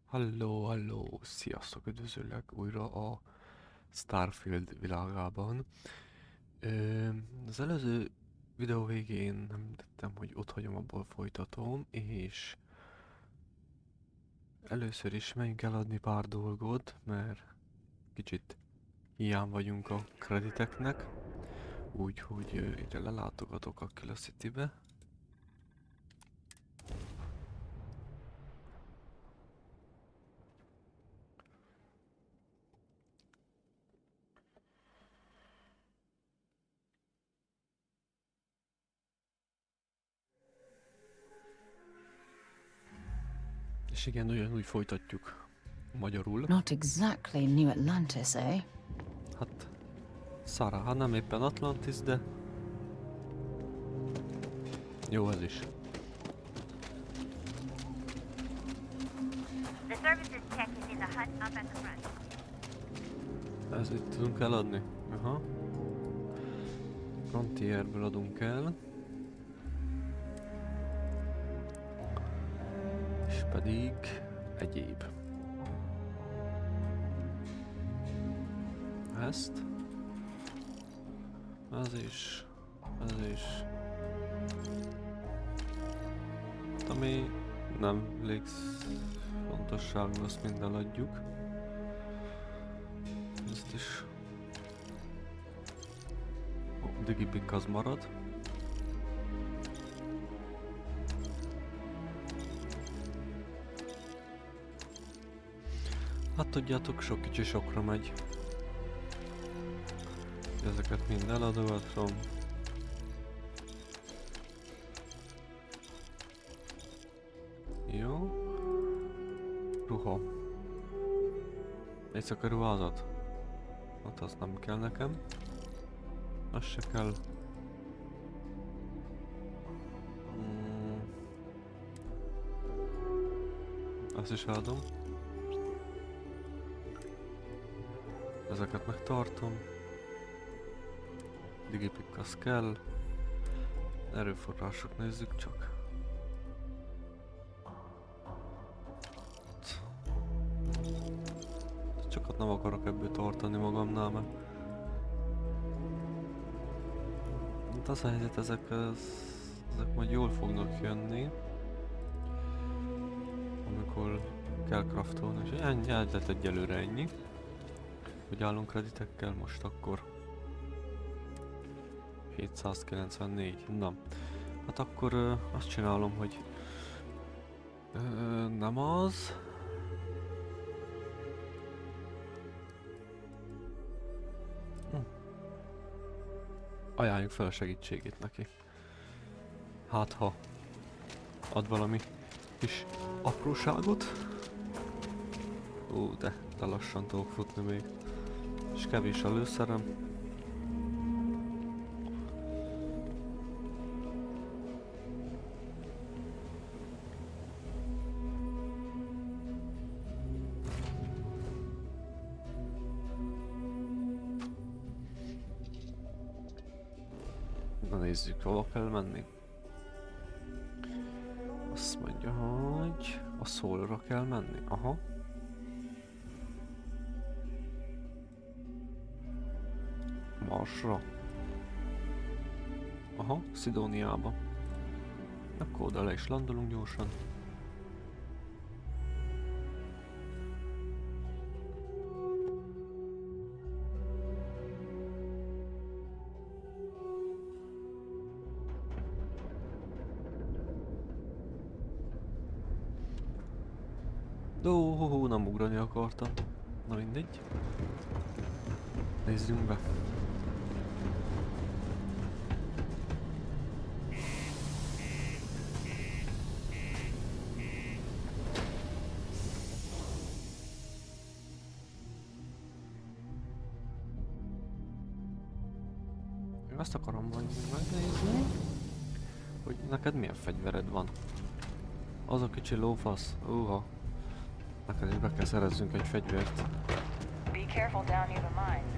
Halló, sziasztok, üdvözöllek újra a Starfield világában. Az előző videó végén nem tettem, hogy ott hagyom, abból folytatom, és először is menjünk eladni pár dolgot, mert kicsit hiány vagyunk a krediteknek, úgyhogy ide lelátogatok a Killa City-be. És igen, ugyanúgy folytatjuk magyarul. Not exactly New Atlantis, eh? Hát, szará, hát nem éppen Atlantis, de jó ez is. The services tech is in the hut up at the front. Ez itt tudunk eladni? Aha. Frontierből adunk el. És pedig egyéb. Ezt. Ez is. Ez is. Ami nem létfontosságú, azt mind eladjuk. Ezt is. Digipik az marad. Hát tudjátok, sok kicsi sokra megy. Ezeket mind eladogatom. Jó. Ruha. Éjszaka ruházat. Hát az nem kell nekem. Az se kell. Azt is eladom. Ezeket megtartom. Digipik az kell. Erőforrások nézzük csak. Csak nem akarok ebből tartani magamnál, mert az a helyzet, ezek majd jól fognak jönni, amikor kell craftolni, és ennyi lett egyelőre ennyi. Hogy állunk kreditekkel most akkor 794, na. Hát akkor azt csinálom, hogy nem az. Ajánljuk fel a segítségét neki. Hát ha ad valami kis apróságot. Ó, de lassan tudok futni még. És kevés a lőszerem. Na nézzük, hova kell menni. Azt mondja, hogy a Soulra kell menni. Aha. Marsra. Aha, Szidóniába. Akkor oda le is landolunk gyorsan. Nem ugrani akartam. Na mindegy. Nézzünk be. Azt akarom majd megnézni, hogy neked milyen fegyvered van. Az a kicsi lófasz. Neked is be kell szerezzünk egy fegyvert. Be careful down near the mines.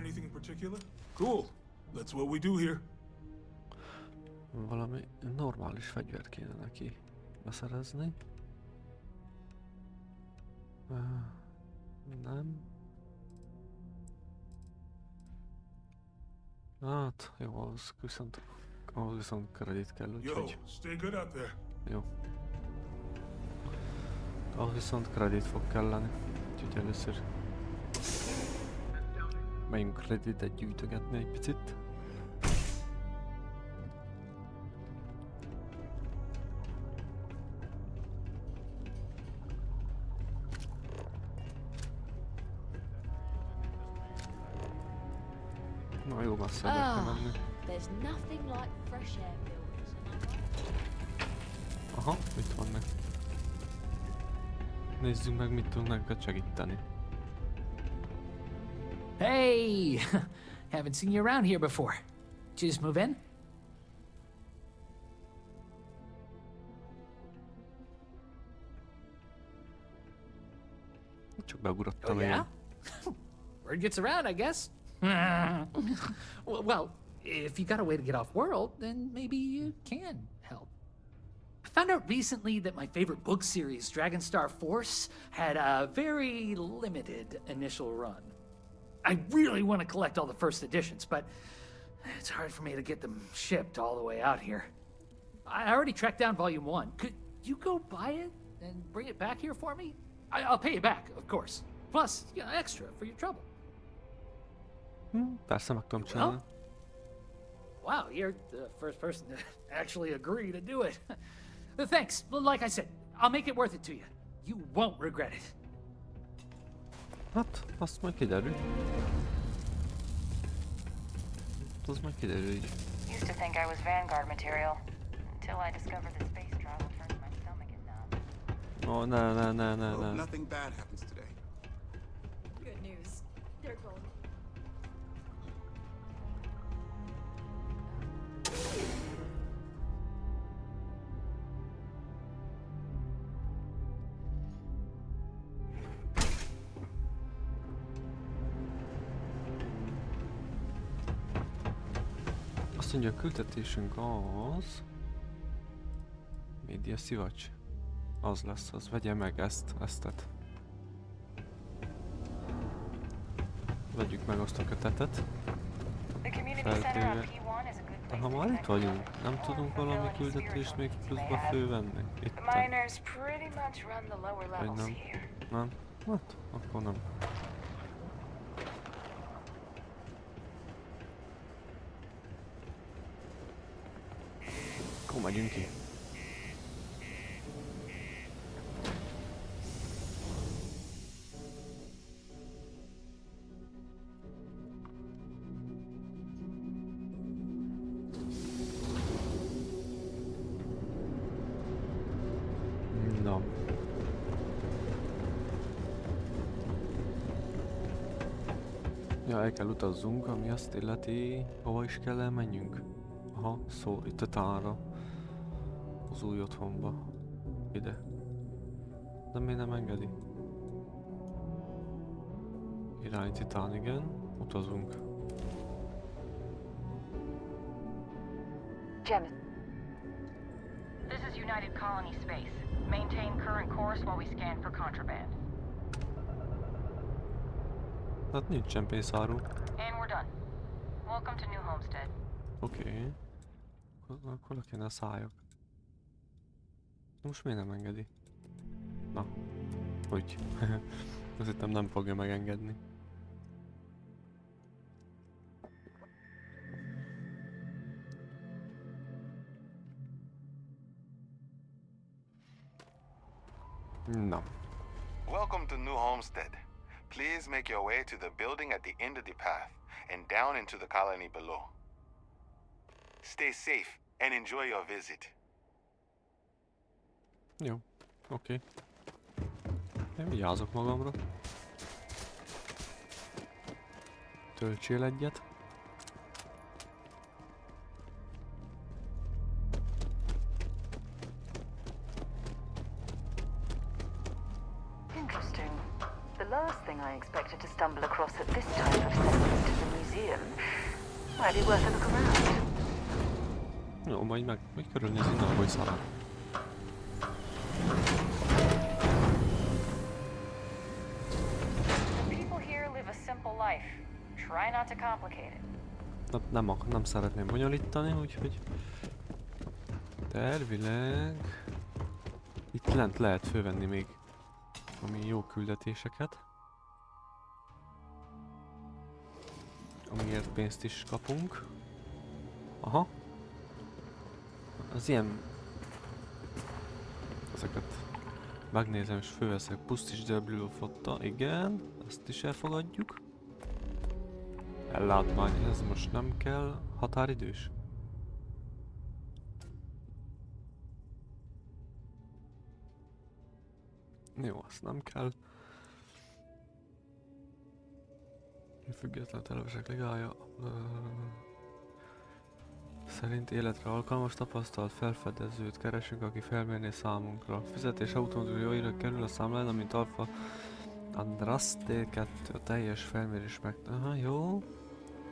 anything in particular? Cool. That's what we do here. Valami normális fegyvert kéne neki beszerezni. Nem. Hát, jó, ahhoz viszont kredit kell, Yo, úgyhogy stay good out there. jó. Ahhoz viszont kredit fog kelleni, úgyhogy először megyünk kreditet gyűjtögetni egy picit. Na jó, messze kell menni. There's nothing like fresh air builders, am I right? Aha, mit vannak? Nézzük meg, mit tudunk neked segíteni. Hey! Haven't seen you around here before. Did you just move in? Csak beugrottam Oh, én. yeah? Word gets around, I guess. Well, if you got a way to get off world, then maybe you can help. I found out recently that my favorite book series, Dragonstar Force, had a very limited initial run. I really want to collect all the first editions, but it's hard for me to get them shipped all the way out here. I already tracked down Volume 1. Could you go buy it and bring it back here for me? I'll pay you back, of course. Plus, you know, extra for your trouble. Persze meg tudom csinálni. Wow, you're the first person to actually agree to do it. Thanks. Like I said, I'll make it worth it to you. You won't regret it. Hát, azt majd kiderül. Az majd kiderül így. Used to think I was Vanguard material until I discovered that space travel turns my stomach into numb. Ó, ne. Hope nothing bad happens today. Good news. They're gone. Azt mondja, a küldetésünk az... Média szivacs. Az lesz, az vegye meg eztet. Vegyük meg azt a kötetet. The community center on Feltéve. P1 is a good De place ha to már itt connect vagyunk, with nem others. tudunk Or valami fulfill any küldetést spiritual még pursuits you pluszba may have. fölvenni? Itt. The miners pretty much run the lower Vagy levels nem? here. Nem? Hát, akkor nem. Akkor megyünk ki. Na. Ja, el kell utazzunk, ami azt illeti, hova is kell elmenjünk. Aha, szó, itt a tára. Az új otthonba. Ide. De miért nem engedi? Irány titán, igen. Utazunk. This is United Colony Space. Maintain current course while we scan for contraband. Hát nincsen pénzáró. And we're done. Welcome to New Homestead. Oké. Akkor le kéne szálljak. Most miért nem engedi? Na. Hogy? Azt hittem nem fogja megengedni. Na. Welcome to New Homestead. Please make your way to the building at the end of the path and down into the colony below. Stay safe and enjoy your visit. Jó. Oké. Én vigyázok magamra. Töltsél egyet. Interesting. The last thing I expected to stumble across at this time of settlement is a museum. Might be worth a look around. Jó, majd körülnézünk, na, hogy szalad. The people here live a simple life. Try not to complicate it. Nem szeretném bonyolítani, úgyhogy... Tervileg... Itt lent lehet fölvenni még ami jó küldetéseket. Amiért pénzt is kapunk. Aha. Az ilyen... Ezeket megnézem és fölveszek. Pusztítsd el flotta. Igen. Ezt is elfogadjuk. Ellátmány, ez most nem kell. Határidős? Jó, azt nem kell. Független televesek ligája. Szerint életre alkalmas tapasztalt felfedezőt keresünk, aki felmérné számunkra. Fizetés automatikus kerül a számlán, amint Alfa Andraste 2 a teljes felmérés meg... Aha, jó.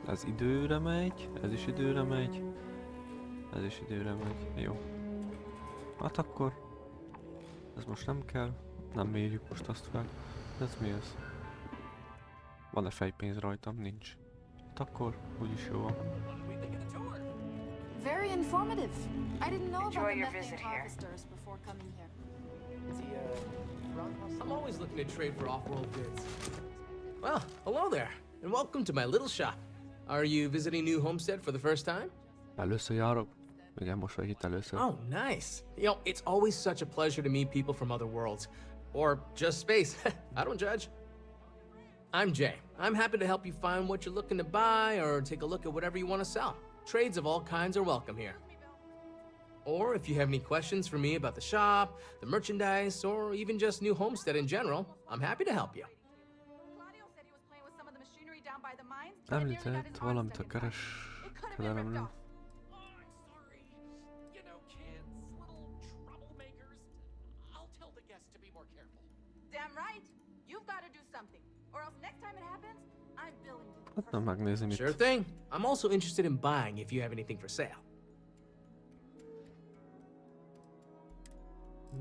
Ez időre megy, ez is időre megy. Ez is időre megy, jó. Hát akkor... Ez most nem kell. Nem mérjük most azt fel. Ez mi ez? Van-e fejpénz rajtam? Nincs. Hát akkor úgyis jó van. Very informative. I didn't know Enjoy about the your methane visit here. harvesters before coming here. I'm always looking to trade for off-world goods. Well, hello there, and welcome to my little shop. Are you visiting New Homestead for the first time? Először járok? Igen, most vagy itt először. Oh, nice. You know, it's always such a pleasure to meet people from other worlds. Or just space. I don't judge. I'm Jay. I'm happy to help you find what you're looking to buy or take a look at whatever you want to sell. Trades of all kinds are welcome here. Or if you have any questions for me about the shop, the merchandise, or even just New Homestead in general, I'm happy to help you. Említett valamit a kereskedelemről. Damn right. You've got to do something, or else next time it happens, I'm billing you. Hát nem megnézem itt. Sure thing. I'm also interested in buying if you have anything for sale.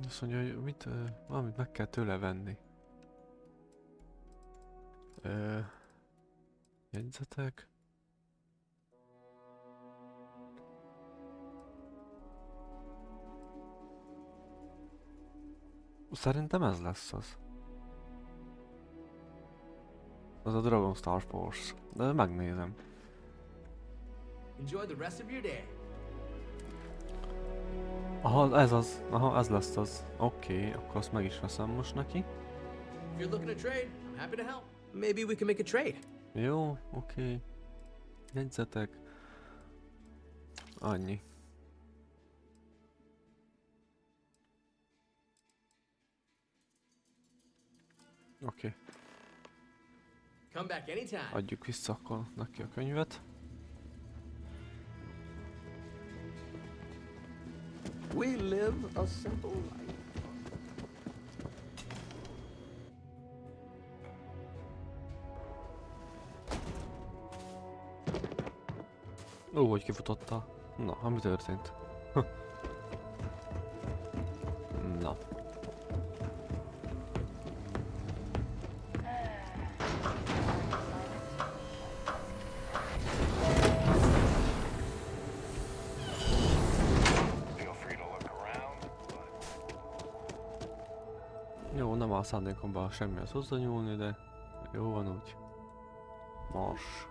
Azt mondja, hogy mit, valamit meg kell tőle venni. Jegyzetek. Szerintem ez lesz az. Az a Dragon Star Force. De megnézem. Enjoy the rest of your day. Aha, ez az. Aha, ez lesz az. Oké, akkor azt meg is veszem most neki. If you're looking to trade, I'm happy to help. Maybe we can make a trade. Jó, oké. Jegyzetek. Annyi. Oké. Come back anytime. Adjuk vissza akkor neki a könyvet. We live a simple life. Ó, hogy kifutotta. Na, ami történt? Na. Jó, nem áll szándékomban semmihez hozzányúlni, de jó van úgy. Mars.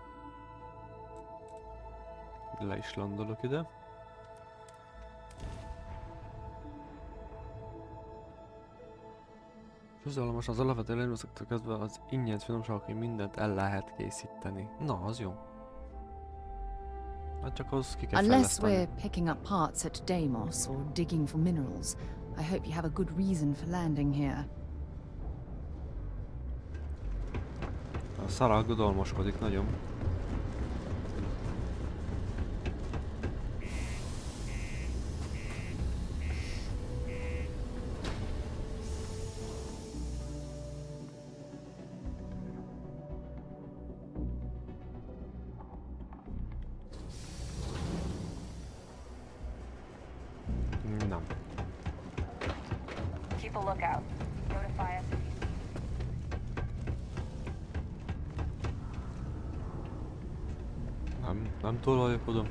Le is landolok ide. Közölömos az alapvető élelmiszerektől kezdve az ingyen finomságokkal mindent el lehet készíteni. Na, az jó. Hát csak az ki kell Unless fejleszteni. we're picking up parts at Deimos or digging for minerals, I hope you have a good reason for landing here. A Szara aggodalmaskodik nagyon. a lookout. Notify us if you see. Nem tolajkodom.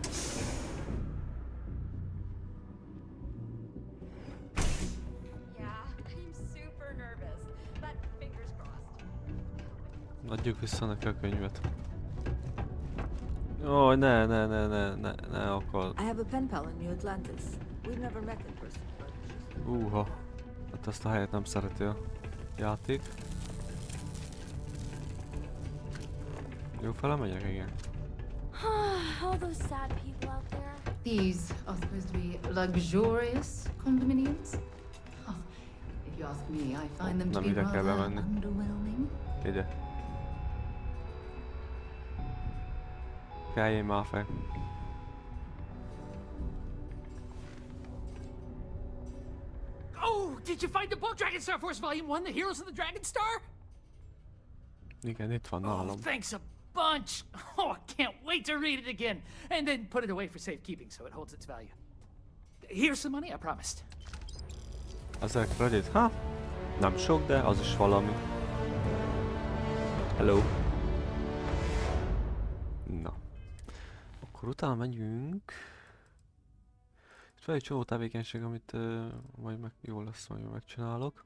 Yeah, I'm super nervous, but fingers crossed. Adjuk vissza neki a könyvet. Jaj, ne akar. I have a pen pal in New Atlantis. We've never met in person, but she's... Hát ezt a helyet nem szereti a játék. Jó fele megyek, igen. All those sad people out there. These are supposed to be luxurious condominiums. Oh, if you ask me, I find them to Nem be ide kell rather bemenni. underwhelming. Ide. Kelljél már fel. Oh, did you find the book, Dragon Star Force Volume 1, The Heroes of the Dragon Star? Igen, itt van Oh, nálam. thanks a bunch. Oh, I can't wait to read it again. And then put it away for safekeeping so it holds its value. Here's some money, I promised. 1000 kredit? Ha? Nem sok, de az is valami. Hello. Na. Akkor utána megyünk. Itt van egy csomó tevékenység, amit majd jó lesz, majd megcsinálok.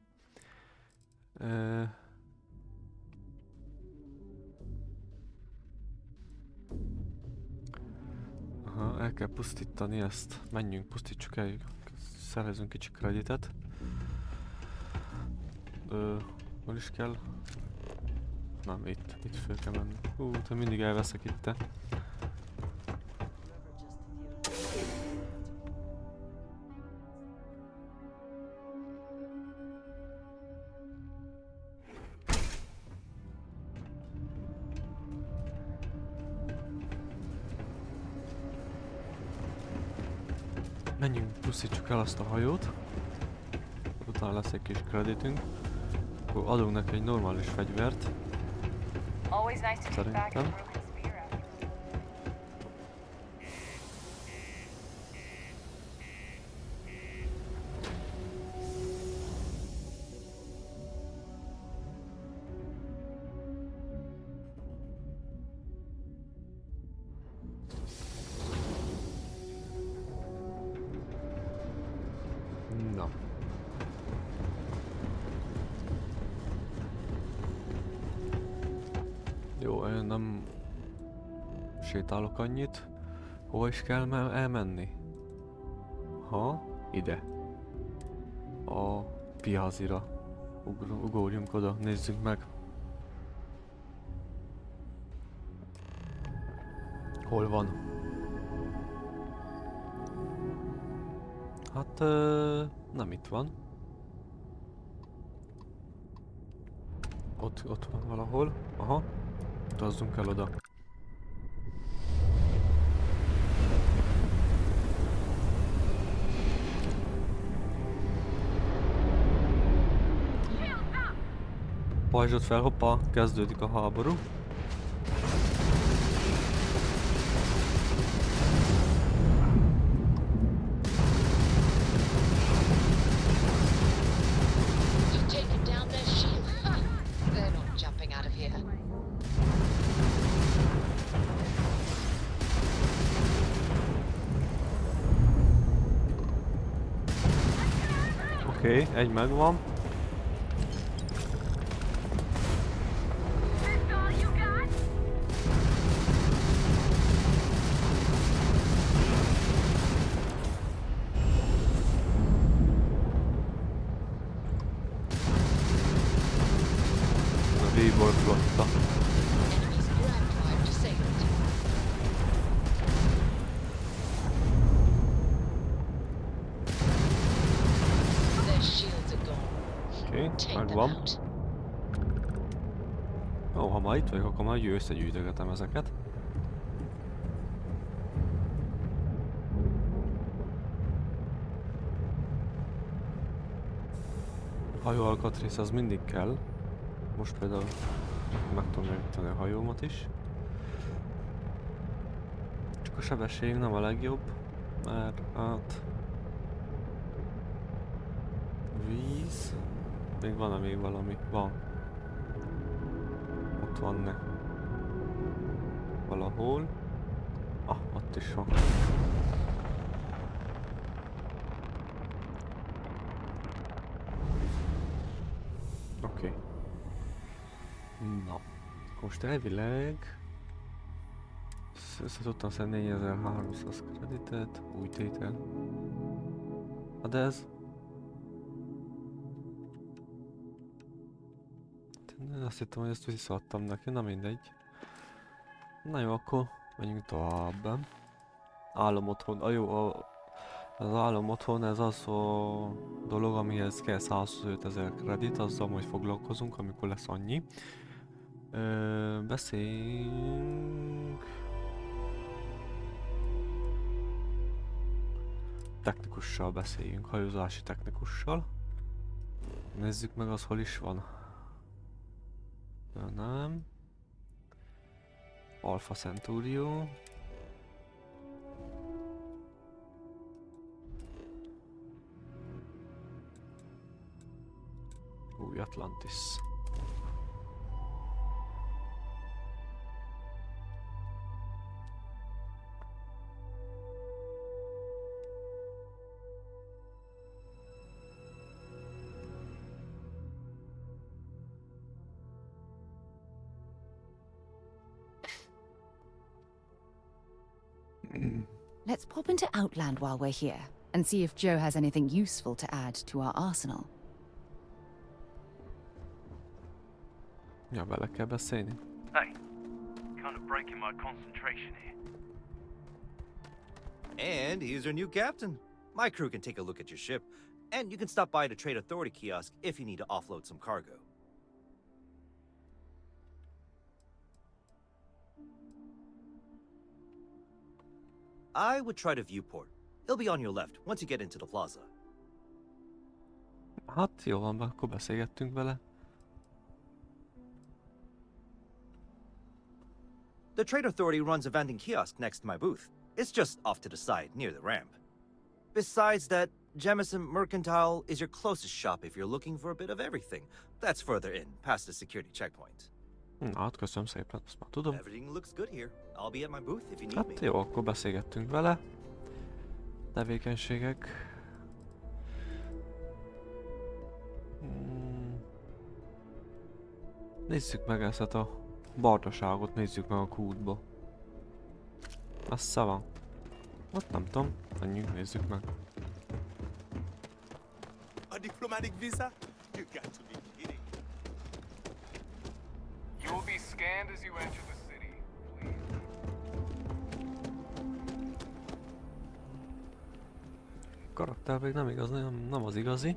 Aha, el kell pusztítani ezt. Menjünk, pusztítsuk el, szerezünk kicsi kreditet. Hol is kell? Nem, itt föl kell menni. Te mindig elveszek itt te. Menjünk, pusztítsuk el azt a hajót. Utána lesz egy kis kreditünk. Akkor adunk neki egy normális fegyvert. Always nice to take back a Szerintem. broken spear after. Na. Jó, én nem sétálok annyit. Hova is kell elmenni? Ha? Ide. A piázira. Ugorjunk oda, nézzük meg. Hol van? Hát nem itt van. Ott van valahol. Aha. Utazzunk el oda. Pajzsot fel, hoppá, kezdődik a háború. Oké, egy megvan. A Reborn flotta. Oké, megvan. Ó, ha már itt vagyok, akkor már összegyűjtögetem ezeket. Hajó alkatrész az mindig kell. Most például meg tudom javítani a hajómat is. Csak a sebesség nem a legjobb, mert hát... Víz... Még van-e még valami? Van. Ott van ne. Valahol. Ah, ott is van. Oké. Na. Most elvileg... Össze tudtam szedni 4300 kreditet, új tétel. De ez... Azt hittem, hogy ezt visszaadtam neki, na mindegy. Na jó, akkor menjünk tovább. Álom otthon, az álom otthon, ez az a dolog, amihez kell 105 000 kredit, azzal majd foglalkozunk, amikor lesz annyi. Beszéljünk... Technikussal beszéljünk, hajózási technikussal. Nézzük meg, az hol is van. Nem. Alpha Centurio. Új Atlantis. Let's pop into Outland while we're here, and see if Joe has anything useful to add to our arsenal. Ja, vele kell beszélni. Hey, kind of breaking my concentration here. And he's our new captain. My crew can take a look at your ship, and you can stop by the Trade Authority kiosk if you need to offload some cargo. I would try the viewport. It'll be on your left once you get into the plaza. Hát jó van, akkor beszélgettünk vele. The Trade Authority runs a vending kiosk next to my booth. It's just off to the side, near the ramp. Besides that, Jemison Mercantile is your closest shop if you're looking for a bit of everything. That's further in, past the security checkpoint. Na, hát köszönöm szépen, azt már tudom. Everything looks good here. I'll be at my booth if you need me. Hát jó, akkor beszélgettünk vele. Tevékenységek. Nézzük meg ezt a bardaságot, nézzük meg a kútba. Messze van. Ott nem tudom, menjünk, nézzük meg. A diplomatic visa? You got to be kidding. You will be scanned as you enter the city, please. Karakter még nem igaz, nem az igazi.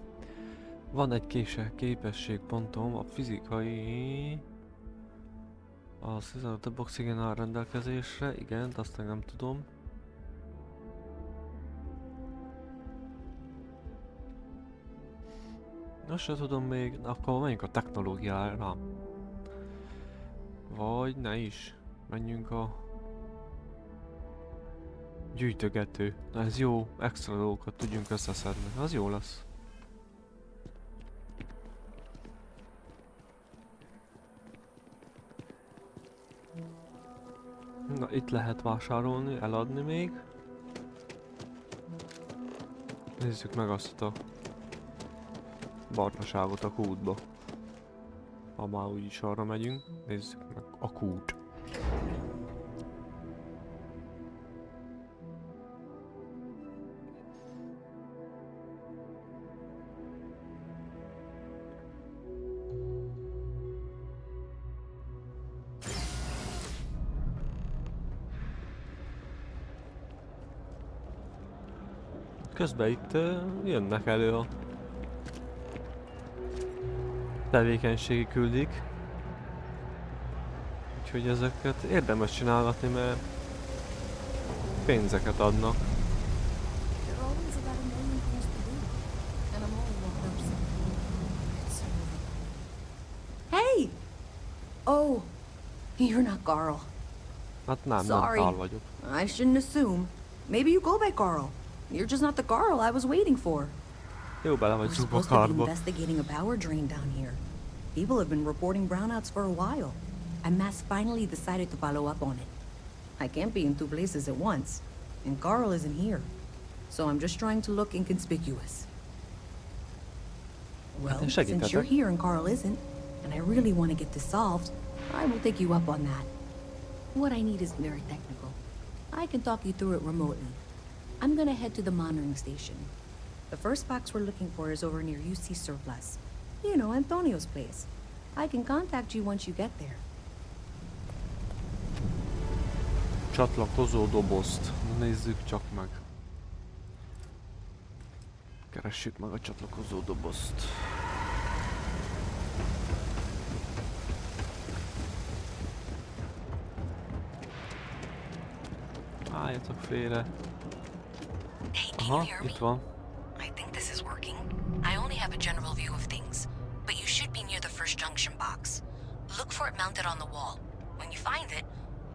Van egy képességpontom, a fizikai... Az 15 box igen áll rendelkezésre, igen, azt nem tudom. Azt sem tudom még, akkor menjünk a technológiára. Vagy ne is. Menjünk a... gyűjtögető. Na ez jó, extra dolgokat tudjunk összeszedni, az jó lesz. Na itt lehet vásárolni, eladni még. Nézzük meg azt a barnaságot a kútba. Ha már úgyis arra megyünk, nézzük meg a kút. Közben itt jönnek elő a tevékenységi küldik. Úgyhogy ezeket érdemes csinálgatni, mert pénzeket adnak. Hey! Oh, you're not Garl. Hát nem Sorry. Carl vagyok. I shouldn't assume. Maybe you go by Garl. You're just not the Garl I was waiting for. Jó, bele We're vagyunk a supposed to be karba. investigating a power drain down here. People have been reporting brownouts for a while, and Mass finally decided to follow up on it. I can't be in two places at once, and Carl isn't here, so I'm just trying to look inconspicuous. Well, since you're here and Carl isn't, and I really want to get this solved, I will take you up on that. What I need is very technical. I can talk you through it remotely. I'm gonna head to the monitoring station. The first box we're looking for is over near UC Surplus. You know, Antonio's place. I can contact you once you get there. Csatlakozó dobozt. Nézzük csak meg. Keressük meg a csatlakozó dobozt. Álljatok félre. Aha, itt van. I think this is working. I only have a general view of things, but you should be near the first junction box. Look for it mounted on the wall. When you find it,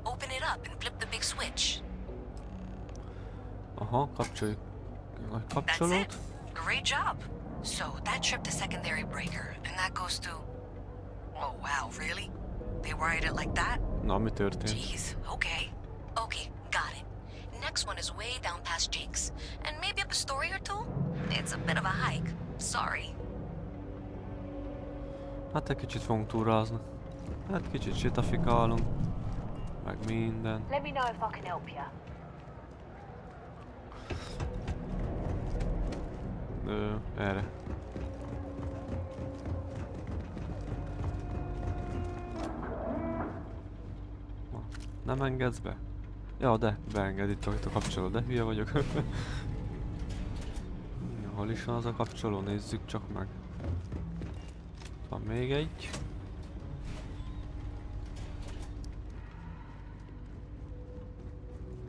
open it up and flip the big switch. Aha, kapcsoljuk a kapcsolót. Great job. So that tripped the secondary breaker, and that goes to... Oh wow, really? They wired it like that? Na, mi történt? Jeez, okay. Okay, got it. Next one is way down past Jake's, and maybe up a story or two? It's a bit of a hike. Sorry. Hát egy kicsit fogunk túrázni. Hát kicsit sétafikálunk. Meg minden. Let me know if I can help you. Erre. Nem engedsz be? Ja, de beenged itt a kapcsoló, de hülye vagyok. Hol is van az a kapcsoló? Nézzük csak meg. Van még egy.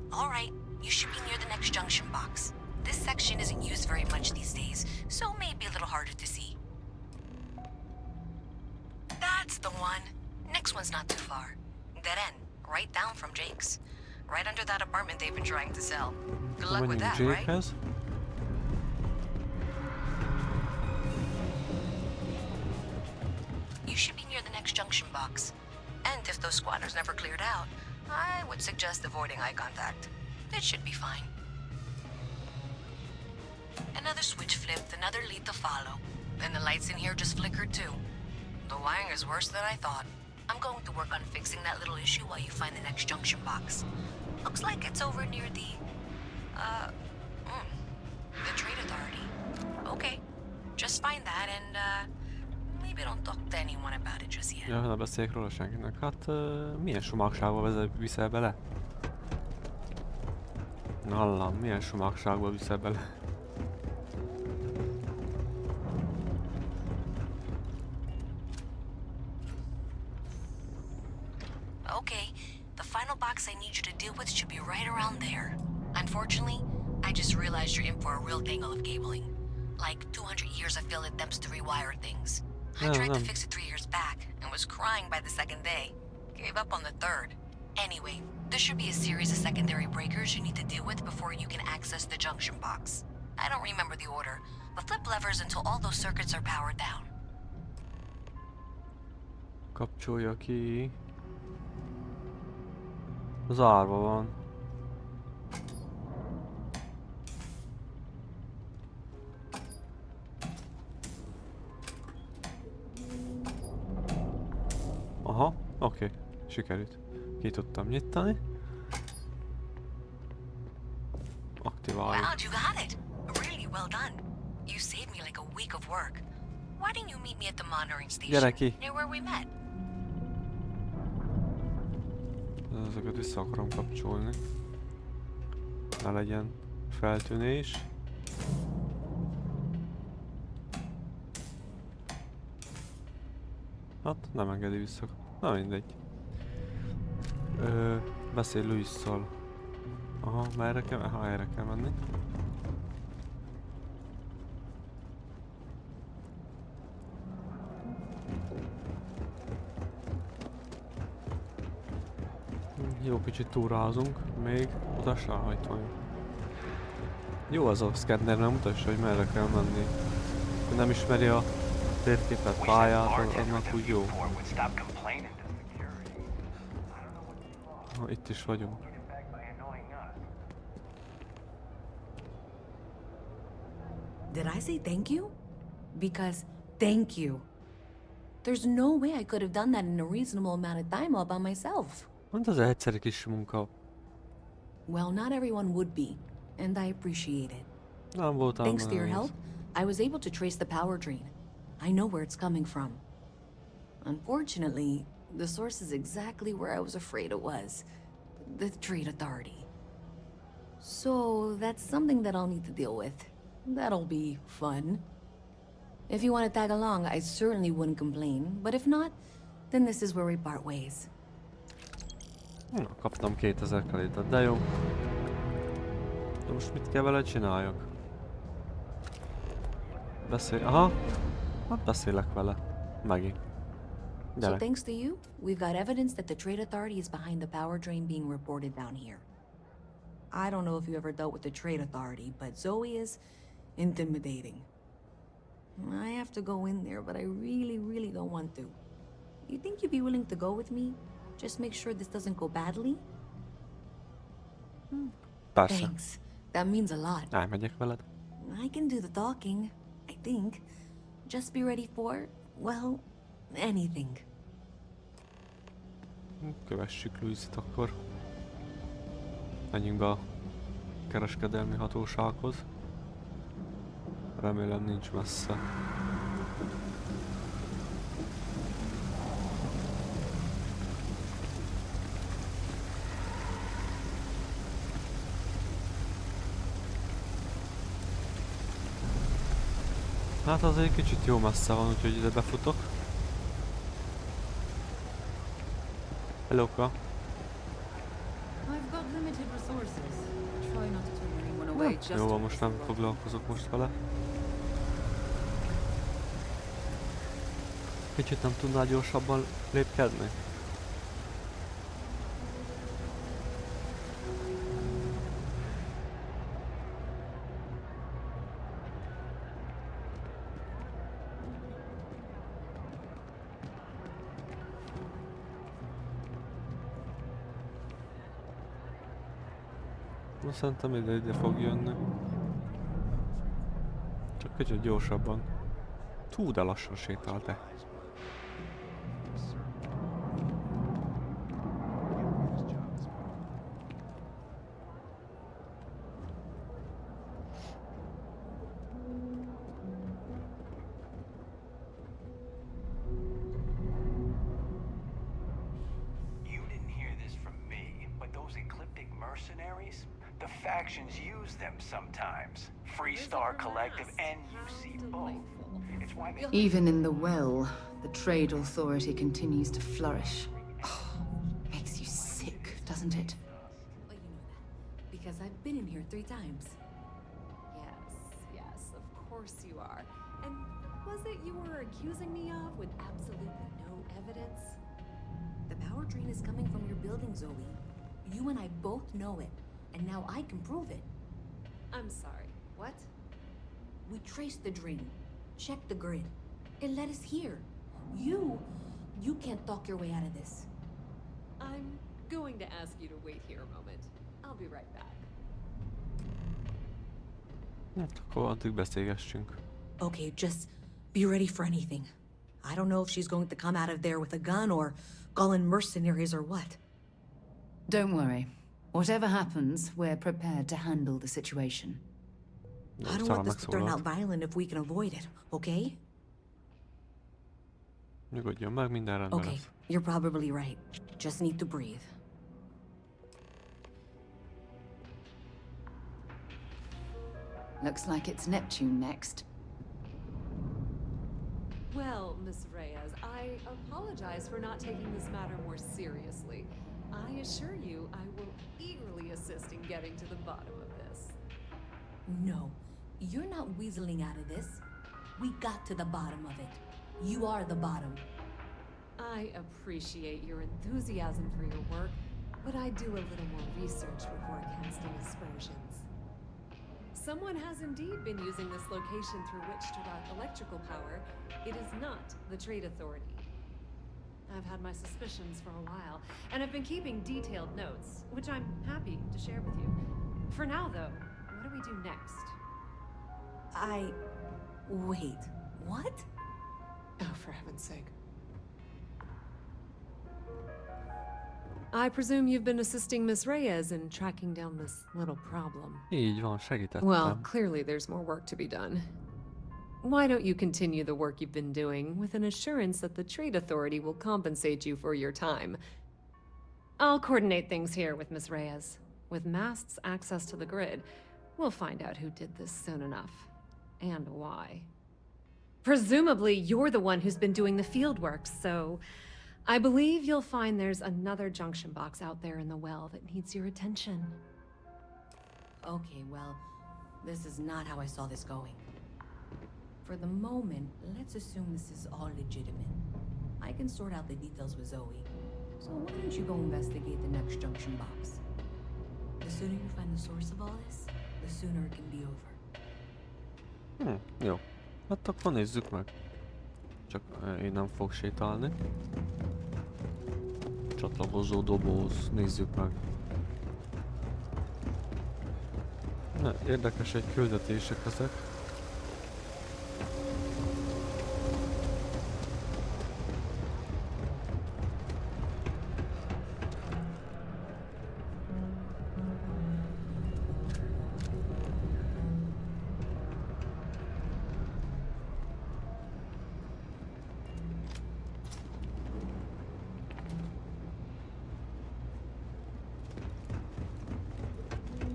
Alright, you should be near the next junction box. This section isn't used very much these days, so maybe a little harder to see. That's the one. Next one's not too far. Dead end, right down from Jake's. Right under that apartment they've been trying to sell. Good luck with that, right? You should be near the next junction box. And if those squatters never cleared out, I would suggest avoiding eye contact. It should be fine. Another switch flipped, another lead to follow. And the lights in here just flickered too. The wiring is worse than I thought. I'm going to work on fixing that little issue while you find the next junction box. Looks like it's over near the Trade Authority. Okay, just find that and, maybe don't talk to anyone about it just yet. Ja, ne beszéljek róla senkinek. Hát, milyen sumákságba viszel bele? Na hallám, milyen sumákságba viszel bele? Okay, the final box I need you to deal with should be right around there. Unfortunately, I just realized you're in for a real tangle of cabling. Like 200 years of failed attempts to rewire things. I tried to fix it 3 years back and was crying by the second day. Gave up on the third. Anyway, there should be a series of secondary breakers you need to deal with before you can access the junction box. I don't remember the order, but flip levers until all those circuits are powered down. Kapcsolja ki. Zárva van. Aha, oké. Sikerült. Ki tudtam nyitani. Aktiváljuk. Wow, you got it! Really well done. You saved me like a week of work. Why didn't you meet me at the monitoring station? Near where we met? Ezeket vissza akarom kapcsolni. Ne legyen feltűnés. Hát nem engedi vissza. Na mindegy. Beszélj Louis-szal. Aha, merre kell? Aha, erre kell menni. Jó, kicsit túrázunk. Még mutassál, ha itt vagyunk. Jó az a szkenner, nem mutassa, hogy merre kell menni. nem ismeri a térképet, pályát, annak úgy jó. Itt is vagyunk. Did I say thank you? Because thank you. There's no way I could have done that in a reasonable amount of time all by myself. Mondd, az egyszerű kis munka. Well, not everyone would be, and I appreciate it. Nem voltam Thanks to your nehéz. help, I was able to trace the power drain. I know where it's coming from. Unfortunately, the source is exactly where I was afraid it was. The Trade Authority. So that's something that I'll need to deal with. That'll be fun. If you want to tag along, I certainly wouldn't complain. But if not, then this is where we part ways. Na, kaptam 2000 kreditet, de jó. De most mit kell vele csináljak? Aha. Hát beszélek vele. Megint. So Gyere. thanks to you, we've got evidence that the Trade Authority is behind the power drain being reported down here. I don't know if you ever dealt with the Trade Authority, but Zoe is intimidating. I have to go in there, but I really don't want to. You think you'd be willing to go with me? Just make sure this doesn't go badly? Persze. Thanks. That means a lot. Elmegyek veled. I can do the talking, I think. Just be ready for, well, anything. Kövessük Louisit akkor. Menjünk be a kereskedelmi hatósághoz. Remélem nincs messze. Hát azért kicsit jó messze van, úgyhogy ide befutok. Hello-ka. I've got limited resources. Try not to turn anyone away just Jó van, most nem foglalkozok most vele. Kicsit nem tudnál gyorsabban lépkedni? Na, szerintem ide fog jönni. Csak kicsit gyorsabban. Tú, de lassan sétál te. Factions use them sometimes. Freestar Collective and UC both. It's why they... Even in the well, the Trade Authority continues to flourish. Oh, makes you sick, doesn't it? Well, you know that. Because I've been in here 3 times. Yes, of course you are. And was it you were accusing me of with absolutely no evidence? The power drain is coming from your building, Zoe. You and I both know it. And now I can prove it. I'm sorry, what? We traced the drain, checked the grid. It led us here. You can't talk your way out of this. I'm going to ask you to wait here a moment. I'll be right back. Hát akkor addig beszélgessünk. Okay, just be ready for anything. I don't know if she's going to come out of there with a gun or call in mercenaries or what. Don't worry. Whatever happens, we're prepared to handle the situation. I don't want this to turn out violent if we can avoid it, okay? Nyugodjon meg, minden rendben Okay, lesz. you're probably right. Just need to breathe. Looks like it's Neptune next. Well, Miss Reyes, I apologize for not taking this matter more seriously. I assure you, I will eagerly assist in getting to the bottom of this. No, you're not weaseling out of this. We got to the bottom of it. You are the bottom. I appreciate your enthusiasm for your work, but I do a little more research before casting aspersions. someone has indeed been using this location through which to route electrical power, it is not the Trade Authority. I've had my suspicions for a while, and have been keeping detailed notes, which I'm happy to share with you. For now, though, what do we do next? Wait, what? Oh, for heaven's sake. I presume you've been assisting Miss Reyes in tracking down this little problem. Így van, segítettem. Well, clearly there's more work to be done. Why don't you continue the work you've been doing with an assurance that the Trade Authority will compensate you for your time? I'll coordinate things here with Miss Reyes. With Mast's access to the grid, we'll find out who did this soon enough. And why. Presumably, you're the one who's been doing the field work, so I believe you'll find there's another junction box out there in the well that needs your attention. Okay, well, this is not how I saw this going. For the moment, let's assume this is all legitimate. I can sort out the details with Zoe. So why don't you go investigate the next junction box? The sooner you find the source of all this, the sooner it can be over. Jó. Hát akkor nézzük meg. Csak én nem fog sétálni. Csatlakozó doboz, nézzük meg. Érdekes egy küldetések ezek.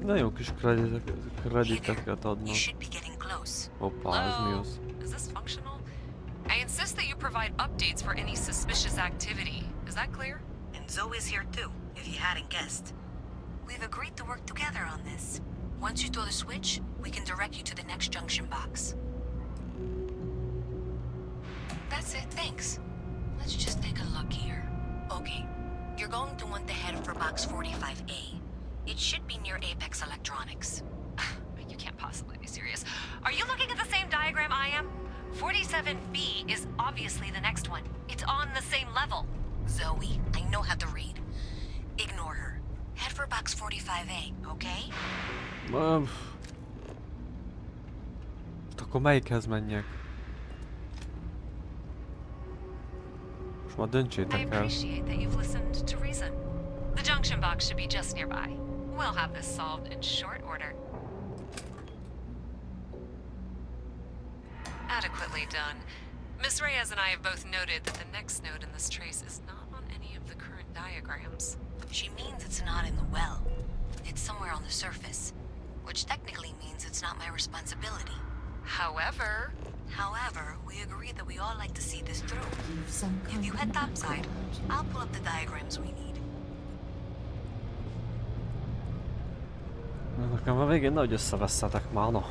Nagyon kis krediteket adnak. Hoppá, ez mi az? Is this functional? I insist that you provide updates for any suspicious activity. Is that clear? And Zoe's here too, if you hadn't guessed. We've agreed to work together on this. Once you throw the switch, we can direct you to the next junction box. That's it, thanks. Let's just take a look here. Okay, you're going to want to head for box 45A. It should be near Apex Electronics. You can't possibly be serious. Are you looking at the same diagram I am? 47B is obviously the next one. It's on the same level. Zoe, I know how to read. Ignore her. Head for box 45A, okay? Akkor melyikhez menjek? Most már I döntsétek el. appreciate that you've listened to reason. The junction box should be just nearby. We'll have this solved in short order. Adequately done. Miss Reyes and I have both noted that the next node in this trace is not on any of the current diagrams. She means it's not in the well. It's somewhere on the surface, which technically means it's not my responsibility. However, we agree that we all like to see this through. If you head topside, I'll pull up the diagrams we need. Nekem a végén nehogy összevesszetek már, na.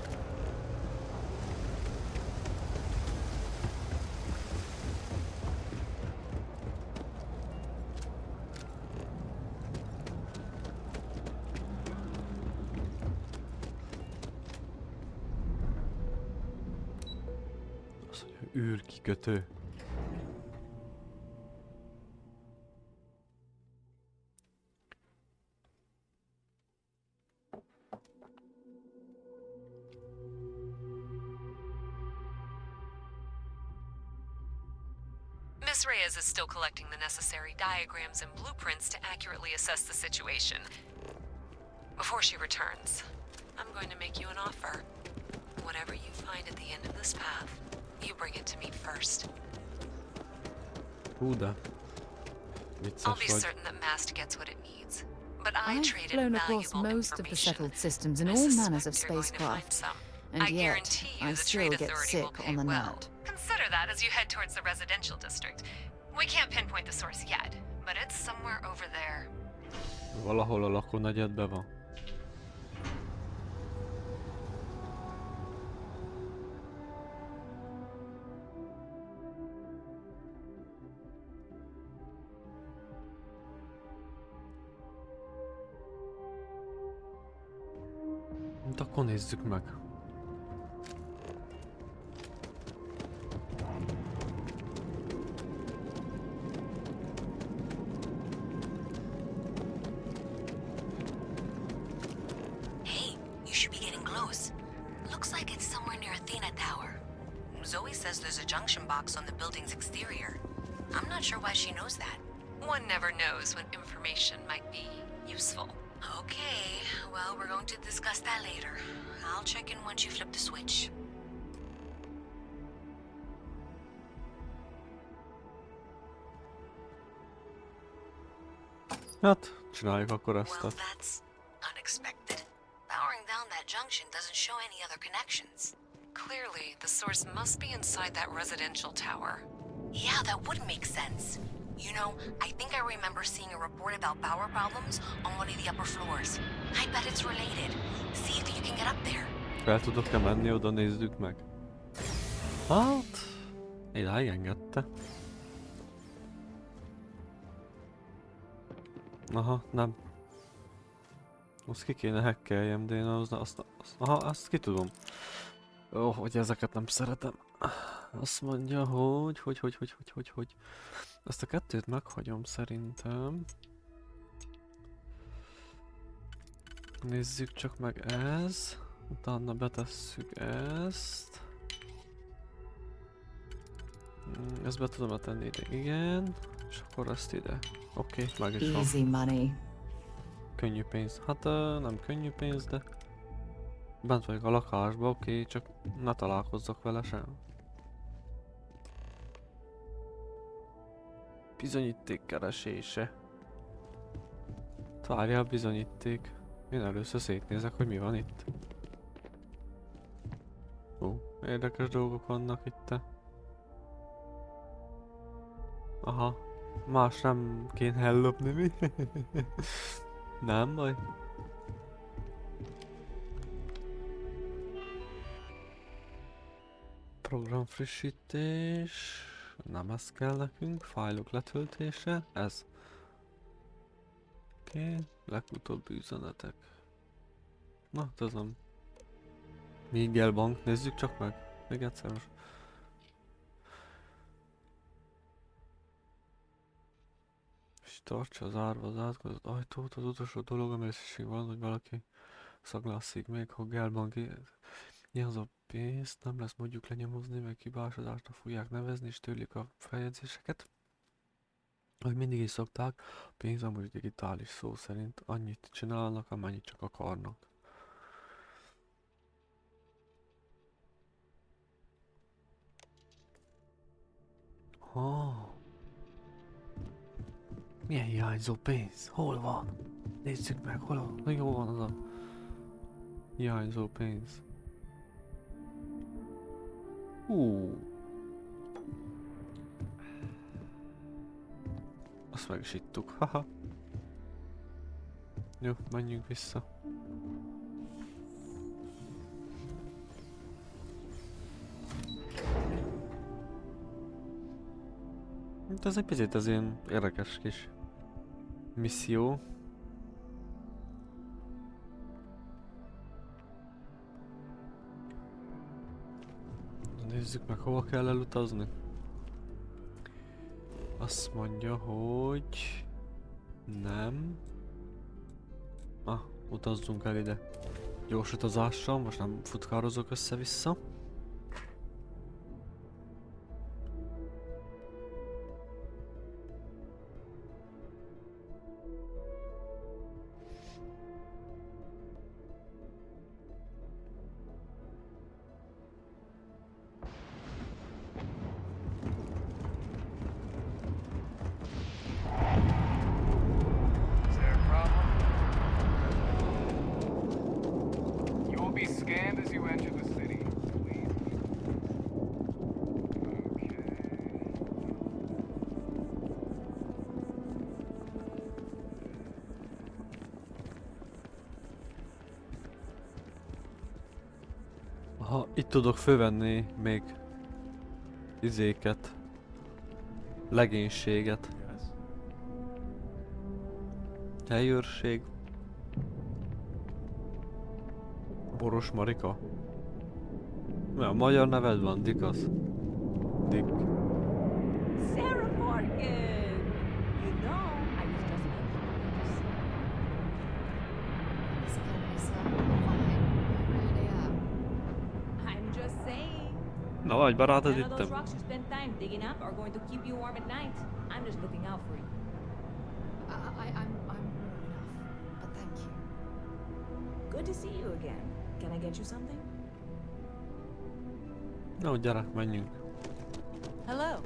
Az, hogy űrkikötő. Miss Reyes is still collecting the necessary diagrams and blueprints to accurately assess the situation. Before she returns, I'm going to make you an offer. Whatever you find at the end of this path, you bring it to me first. Hú, de I'll vicces be vagy. certain that Mast gets what it needs. But I I've traded flown across valuable most of the information. settled systems in I all manners of suspect you're going to find spacecraft, some. and I yet guarantee you I the still Trade get Authority will sick pay on the well. nut. Consider that as you head towards the residential district. We can't pinpoint the source yet, but it's somewhere over there. Valahol a lakónegyedben van. akkor nézzük meg. Hey, you should be getting close. Looks like it's somewhere near Athena Tower. Zoe says there's a junction box on the building's exterior. I'm not sure why she knows that. One never knows when information might be useful. Okay, well, we're going to discuss that later. I'll check in once you flip the switch. Hát, csináljuk akkor ezt. Well, that's unexpected. Powering down that junction doesn't show any other connections. Clearly, the source must be inside that residential tower. Yeah, that would make sense. You know, I think I remember seeing a report about power problems on one of the upper floors. I bet it's related. See if you can get up there. Fel tudok-e menni, oda nézzük meg. Hát, idáig engedte. Aha, nem. Azt ki kéne hackeljem, de én azt ki tudom. Ó, hogy ezeket nem szeretem. Azt mondja, hogy. Ezt a kettőt meghagyom szerintem. Nézzük csak meg ez. Utána betesszük ezt. Ezt be tudom tenni ide, igen. És akkor ezt ide. Oké, meg is van. Easy money. Könnyű pénz. Hát nem könnyű pénz, de... Bent vagyok a lakásba, oké, csak ne találkozzak vele sem. Bizonyíték keresése. Várjál, bizonyíték. Én először szétnézek, hogy mi van itt. Ó, érdekes dolgok vannak itt. Aha, más nem kéne ellopni, mi? Nem baj. Programfrissítés. Nem ez kell nekünk. Fájlok letöltése. Ez. Oké. Legutóbbi üzenetek. Na, ez nem. Miguel Bank. Nézzük csak meg. Még egyszer most. És tartsa az árva az átkozott ajtót. Az utolsó dolog, amire szükség van, hogy valaki szaglásszik még, hogy Gelbanki. Ilyen az a pénzt nem lesz mondjuk lenyomozni, meg hibásodásra fogják nevezni, és tőlik a feljegyzéseket. Ahogy mindig is szokták, a pénz amúgy digitális szó szerint annyit csinálnak, amennyit csak akarnak. Milyen hiányzó pénz? Hol van? Nézzük meg, hol van? Na, jó van az a hiányzó pénz. Azt meg is ittuk, haha. Jó, menjünk vissza. Ez egy picit az ilyen érdekes kis misszió. Nézzük meg, hova kell elutazni. Azt mondja, hogy... Nem. Utazzunk el ide. Gyors utazással, most nem futkározok össze-vissza. Itt tudok fölvenni még izéket, legénységet. Helyőrség. Boros Marika? Olyan magyar neved van, Dikasz? Dick. Sarah Morgan! You know, I was just I'm just saying. Na vagy barátod None of those itt? rocks you spend time digging up are going to keep you warm at night. I'm just looking out for you. I'm warm enough, but thank you. Good to see you again. Can I get you something? No, gyere, menjünk. Hello.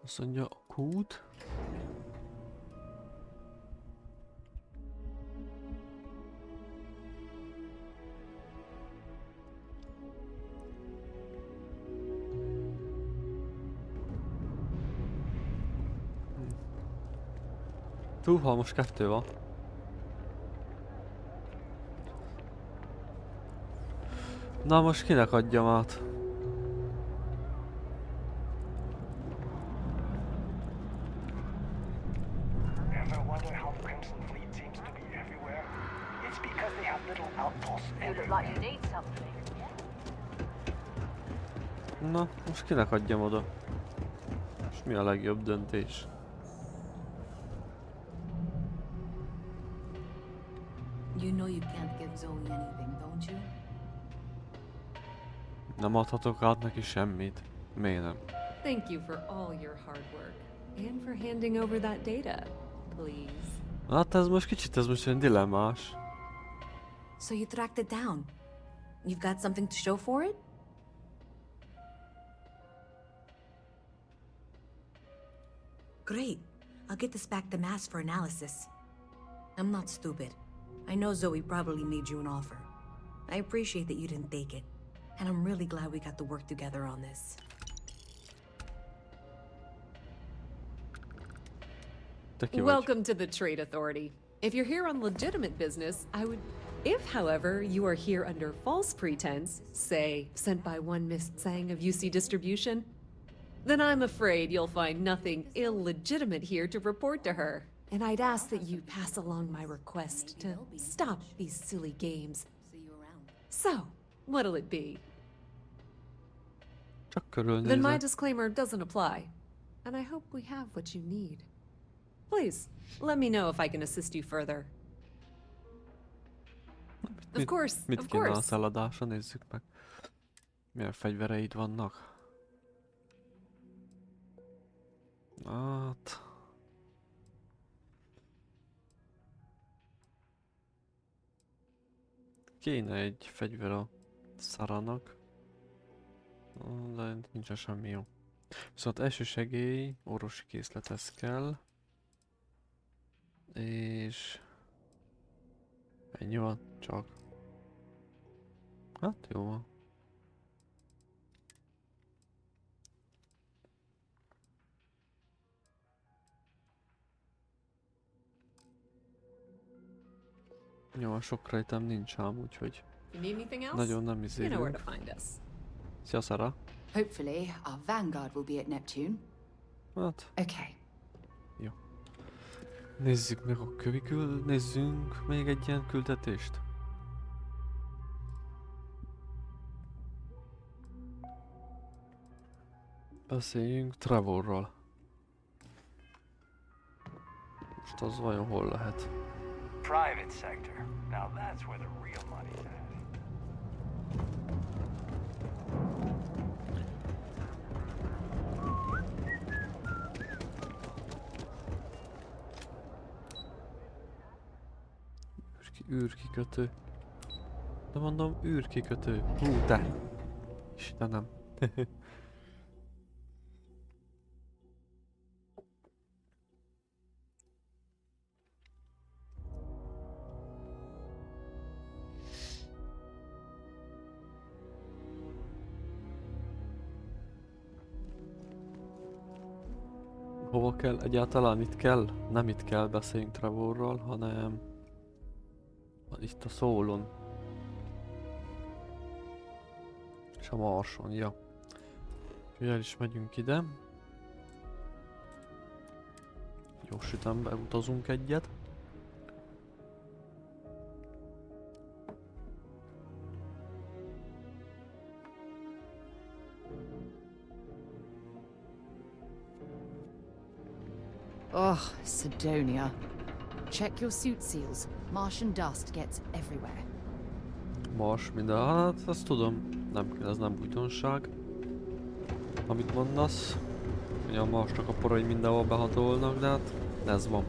Azt mondja, a kút. Húha, most 2 van. Na most kinek adjam át? Ever wonder how the Crimson Fleet seems to be everywhere? It's because they have little outposts You look like you need something. Na, most kinek adjam oda? És mi a legjobb döntés? You know you can't give Zoe anything, don't you? Nem adhatok át neki semmit. Miért nem? Thank you for all your hard work. And for handing over that data, please. Hát ez most kicsit, ez most olyan dilemmás. So you tracked it down. You've got something to show for it? Great. I'll get this back to Mass for analysis. I'm not stupid. I know Zoe probably made you an offer. I appreciate that you didn't take it. And I'm really glad we got to work together on this. Welcome to the Trade Authority. If you're here on legitimate business, I would... If, however, you are here under false pretense, say, sent by one Miss Tsang of UC Distribution, then I'm afraid you'll find nothing illegitimate here to report to her. And I'd ask that you pass along my request to stop these silly games. So, what'll it be? Csak körülnézek. Then my disclaimer doesn't apply. And I hope we have what you need. Please, let me know if I can assist you further. Of course, Mit of kéne a course. szaladásra? Nézzük meg. Milyen fegyvereid vannak? Hát... Kéne egy fegyver a Szaranak. De nincsen semmi jó. Viszont elsősegély, orvosi készlethez kell. És... ennyi van, csak. Hát jó van. Jó, sok rejtem nincs ám, úgyhogy You need anything else? nagyon nem You know where to izélünk. find us. Szia, Szara. Hopefully, our vanguard will be at Neptune. Hát, Okay. jó. Nézzük meg a nézzünk még egy ilyen küldetést. Beszéljünk Trevorral. Most az vajon hol lehet? Private sector. Now that's where the real money's at. űrkikötő. De mondom, űrkikötő. Hú, te! Istenem. Hova kell? Egyáltalán itt kell? Nem itt kell beszéljünk Trevorral, hanem itt a szólon. És a Marson, ja. El is megyünk ide. Gyors ütembe utazunk egyet. Ugh, Sidonia. Check your suit seals. Martian dust gets everywhere. Mars minden, hát ezt tudom. Nem, ez nem újdonság. Amit mondasz. Hogy a Marsnak a porai mindenhol behatolnak, de hát ez van.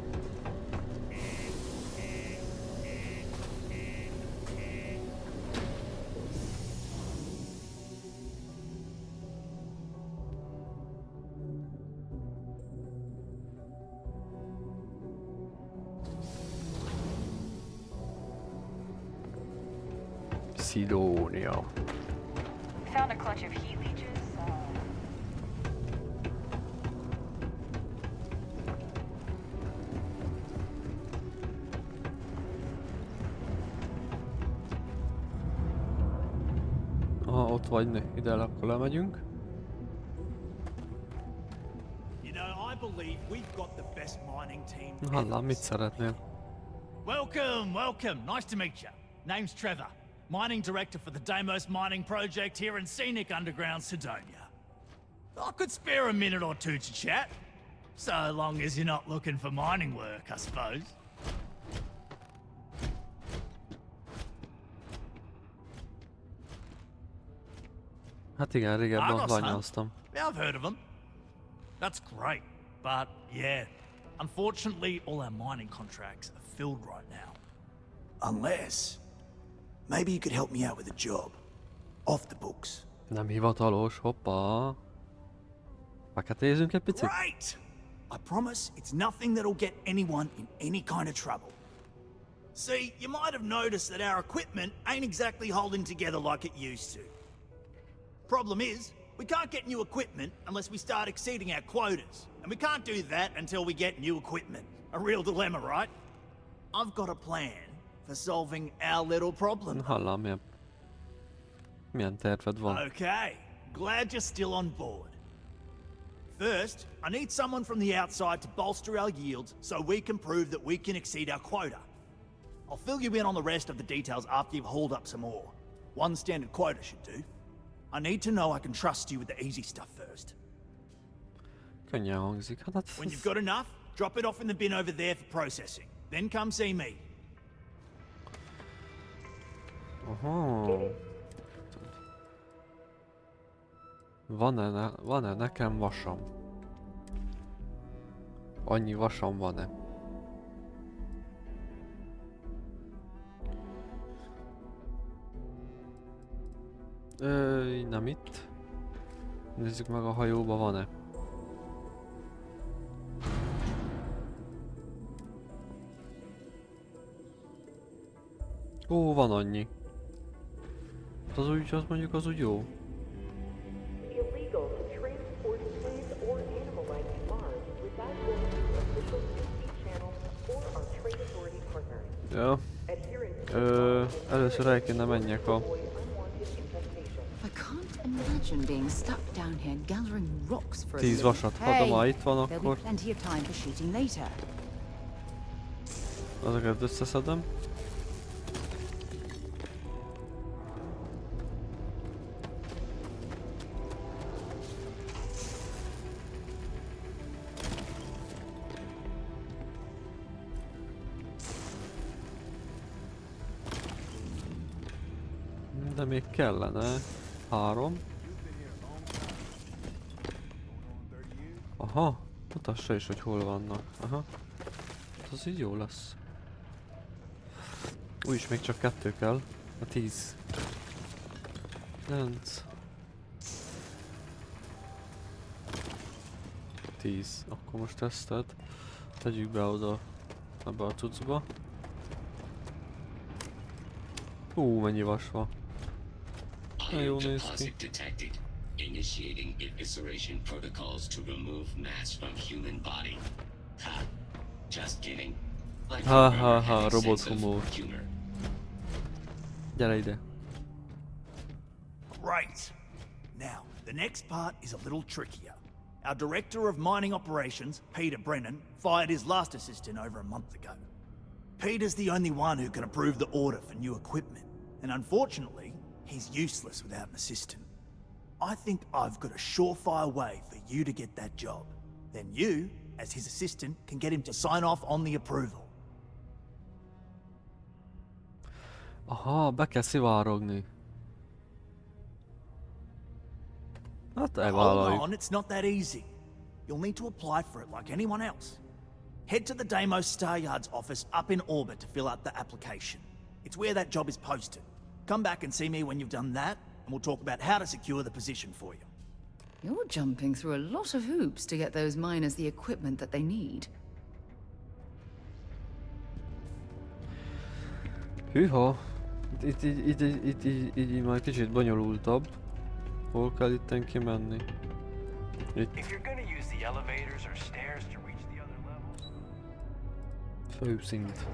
Sidonia. Found a clutch of heat leeches. Aha, ott vagy, ide akkor lemegyünk. You know, I believe we've got the best mining team. Hallám, mit szeretnél? Welcome, welcome. Nice to meet you. Name's Trevor. Mining director for the Deimos mining project here in scenic underground Sidonia. I could spare a minute or two to chat. So long as you're not looking for mining work, I suppose. Hát igen, régebben Argos, huh? bányáztam. Yeah, I've heard of them. That's great, but yeah, unfortunately all our mining contracts are filled right now. Unless, maybe you could help me out with a job. Off the books. Nem hivatalos, hoppá. Feketézünk egy picit? Great! I promise it's nothing that'll get anyone in any kind of trouble. See, you might have noticed that our equipment ain't exactly holding together like it used to. Problem is, we can't get new equipment unless we start exceeding our quotas. And we can't do that until we get new equipment. A real dilemma, right? I've got a plan for solving our little problem. Hallám, milyen terved van? Okay, glad you're still on board. First, I need someone from the outside to bolster our yields so we can prove that we can exceed our quota. I'll fill you in on the rest of the details after you've hauled up some ore. One standard quota should do. I need to know I can trust you with the easy stuff first. Könnyen hangzik, hát When you've got enough, drop it off in the bin over there for processing. Then come see me. Aha. Van-e nekem vasam? Annyi vasam van-e? Nem itt. Nézzük meg a hajóba van-e. Ó, van annyi. Az úgy, az mondjuk az úgy jó. Ja. Először el kéne menjek a... I can't imagine being stuck down here gathering rocks for a 10 vasat, ha már itt van, there'll akkor... be plenty of time for shooting later. Azokat összeszedem. De még kellene 3. Aha, mutassa is, hogy hol vannak. Aha, az így jó lesz. Úgyis még csak 2 kell. A 10. 9. 10. Akkor most tesztet. Tegyük be oda ebbe a cuccba. Mennyi vas van. Iron deposit detected. Initiating evisceration protocols to remove mass from human body. Ha. Just kidding. Ha, robot humor. Gyere ide. Great. Now, The next part is a little trickier. Our director of mining operations, Peter Brennan, fired his last assistant over a month ago. Peter's the only one who can approve the order for new equipment, and unfortunately, he's useless without an assistant. I think I've got a surefire way for you to get that job. Then you, as his assistant, can get him to sign off on the approval. Aha, be kell szivárogni. Hát Hold elvállaljuk. on, it's not that easy. You'll need to apply for it like anyone else. Head to the Deimos Star Yard's office up in orbit to fill out the application. It's where that job is posted. Come back and see me when you've done that, and we'll talk about how to secure the position for you. You're jumping through a lot of hoops to get those miners the equipment that they need. Hűha! Itt már kicsit bonyolultabb. Hol kell itten kimenni? Itt. If you're gonna use the elevators or stairs to reach the other levels. Főszint.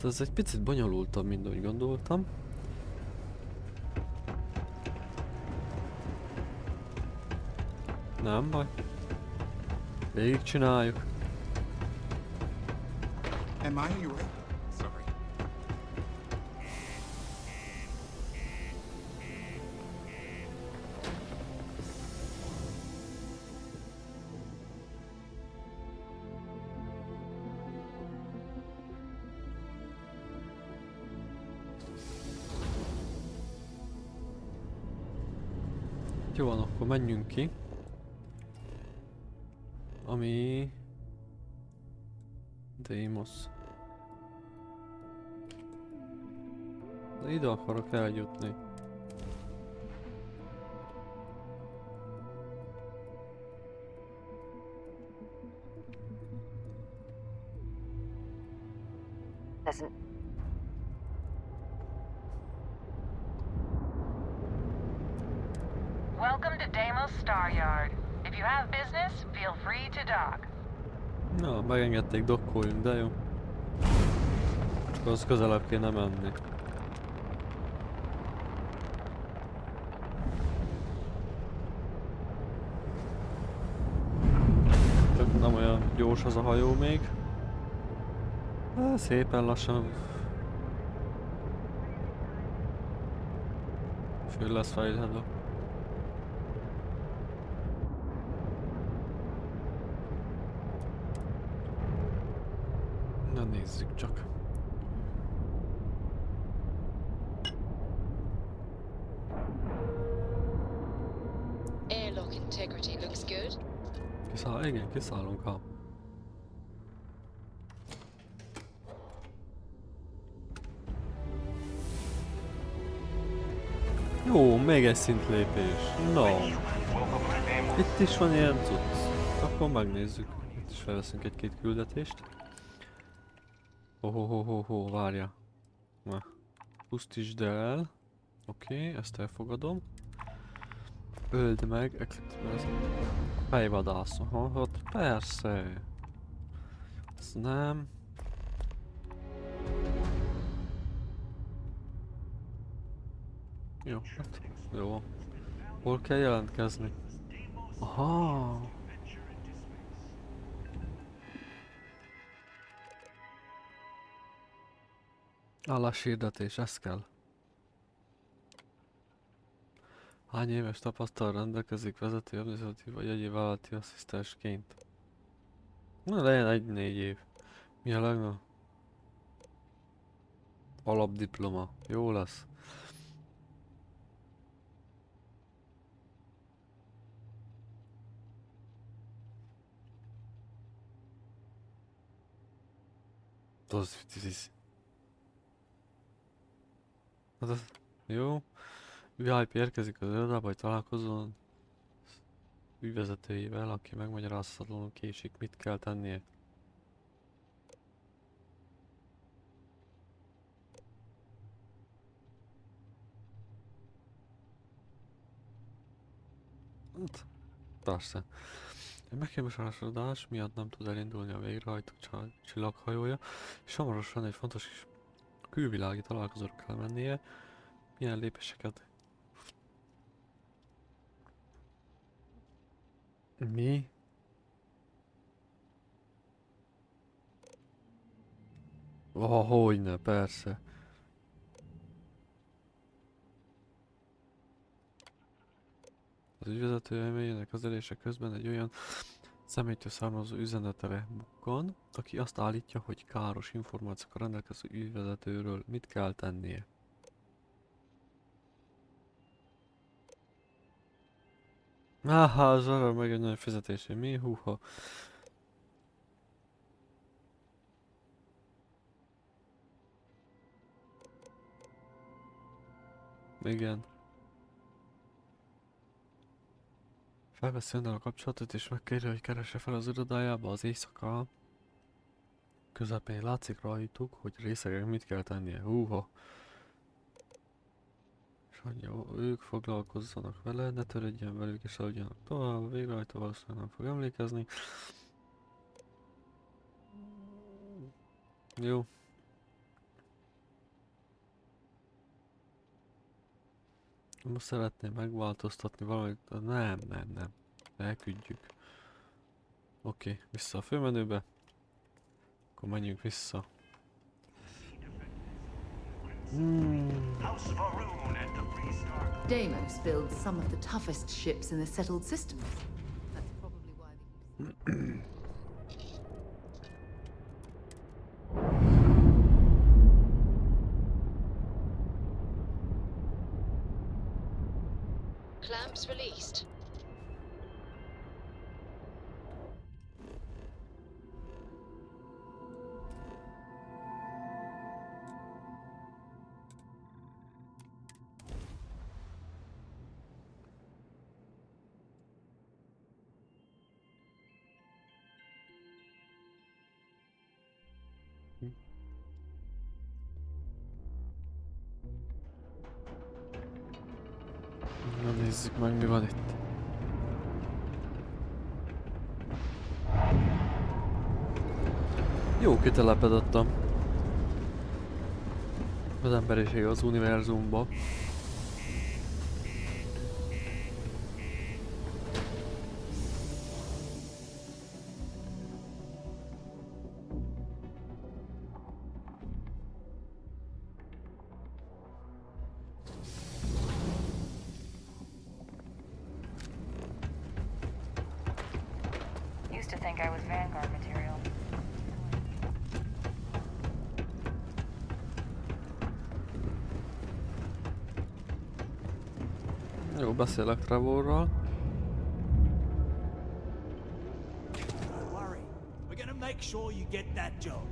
Ez egy picit bonyolultabb, mint ahogy gondoltam. Nem baj. Végig csináljuk. Am I you? Sorry. Jó van, akkor menjünk ki. Ami... Deimos. De ide akarok eljutni. Listen. Welcome to Deimos Star Yard. If you have business, feel free to dock. Na, megengedték, dokkoljunk, de jó. Csak az közelebb kéne menni. Csak nem olyan gyors az a hajó még. Szépen lassan. Föl lesz fejlődve. Na nézzük csak. Airlock integrity looks good. Igen, kiszállunk ha. Jó, még egy szintlépés. No. Itt is van ilyen cucc. Akkor megnézzük. Itt is felveszünk egy-két küldetést. Ho, várja. Na. Pusztítsd el. Oké, ezt elfogadom. Öld meg. Fejvadász. Aha, hát persze. Ez nem. Jó, hát jó. Hol kell jelentkezni? Aha. Álláshirdetés, ez kell. Hány éves tapasztalat rendelkezik vezető adminisztratív vagy egyéb vállalati asszisztensként? Na legyen 1-4 év. Mi a legnagyobb? Alapdiploma. Jó lesz. Jó. VIP érkezik az irodába, hogy találkozón ügyvezetőjével, aki megmagyarázhatatlanul késik, mit kell tennie. Persze. Egy megkérdezésodás miatt nem tud elindulni a végrehajtó csillaghajója, és hamarosan egy fontos külvilági találkozóra kell mennie. Milyen lépéseket Mi? Hogyne, persze. Az ügyvezető elméjének kezelése közben egy olyan személytől származó üzenetre bukkan, aki azt állítja, hogy káros információkkal rendelkező ügyvezetőről mit kell tennie. Az arra meg egy nagy fizetésé. Mi? Húha. Igen. Felveszi önnel a kapcsolatot és megkéri, hogy keresse fel az irodájába az éjszaka közepén. Látszik rajtuk, hogy részegek mit kell tennie. Húha. És mondja, ők foglalkozzanak vele, ne törődjen velük és adjanak tovább. Végre rajta valószínűleg nem fog emlékezni. Jó. Most szeretném megváltoztatni valamit. Nem. Elküldjük. Oké, vissza a főmenübe. Akkor menjünk vissza. Deimos builds some of the toughest ships in the settled systems. That's probably why they Clamps released. Na nézzük meg, mi van itt. Jó, kitelepedettem. Az emberiség az univerzumba. Used to think I was Vanguard material. Jó, beszélek Trevorral. Don't worry. We're gonna make sure you get that job.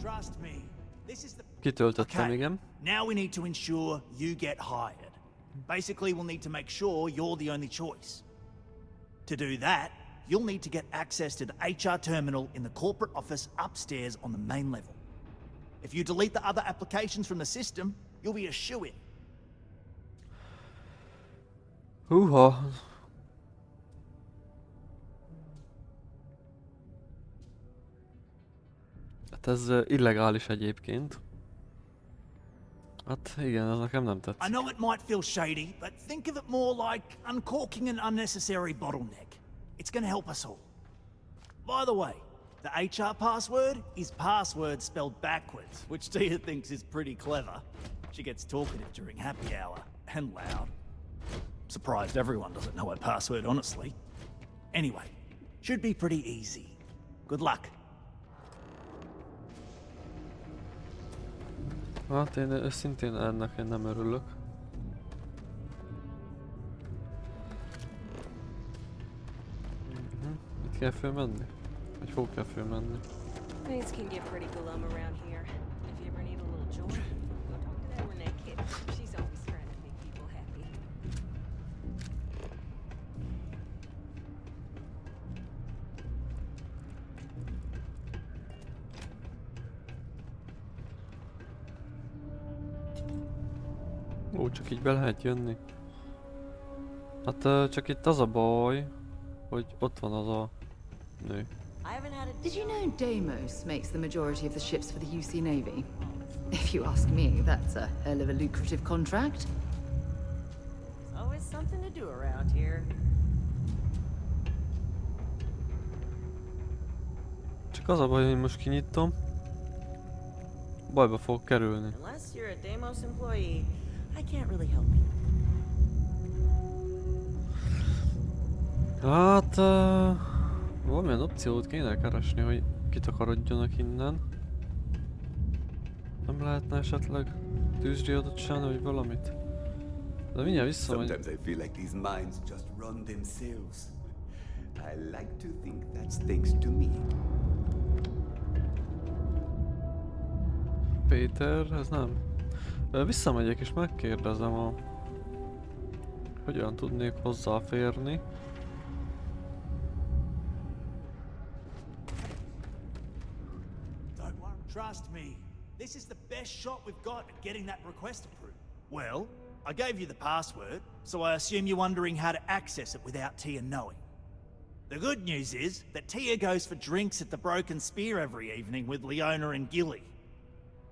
Trust me. This is the... Kitöltöttem, igen. Now we need to ensure you get hired. Basically, we'll need to make sure you're the only choice. To do that, you'll need to get access to the HR terminal in the corporate office upstairs on the main level. If you delete the other applications from the system, you'll be a shoo-in. Húha. Hát ez illegális egyébként. Hát igen, ez nekem nem tetszik. I know it might feel shady, but think of it more like uncorking an unnecessary bottleneck. It's gonna help us all. By the way, the HR password is password spelled backwards, which Tia thinks is pretty clever. She gets talkative during happy hour, and loud. Surprised everyone doesn't know her password, honestly. Anyway, should be pretty easy. Good luck. Hát én őszintén ennek én nem örülök. Itt kell fölmenni? Vagy hol kell fölmenni? Things can get pretty glum around here. If you ever need a little joy, go talk to that Renee kid. She's always trying to make people happy. Ó, csak így be lehet jönni. Hát csak itt az a baj, hogy ott van az a nő. Did you know Deimos makes the majority of the ships for the UC Navy? If you ask me, that's a hell of a lucrative contract. Always something to do around here. Csak az a baj, hogy most kinyitom. Bajba fog kerülni. Unless you're a Deimos employee, I can't really help you. Hát... valamilyen opciót kéne keresni, hogy kitakarodjanak innen. Nem lehetne esetleg tűzriadot csinálni, vagy valamit? De mindjárt visszamegy. Sometimes I feel like these mines just run themselves. I like to think that's thanks to me. Péter, ez nem. Visszamegyek és megkérdezem hogyan tudnék hozzáférni. Trust me, this is the best shot we've got at getting that request approved. Well, I gave you the password, so I assume you're wondering how to access it without Tia knowing. The good news is that Tia goes for drinks at the Broken Spear every evening with Leona and Gilly.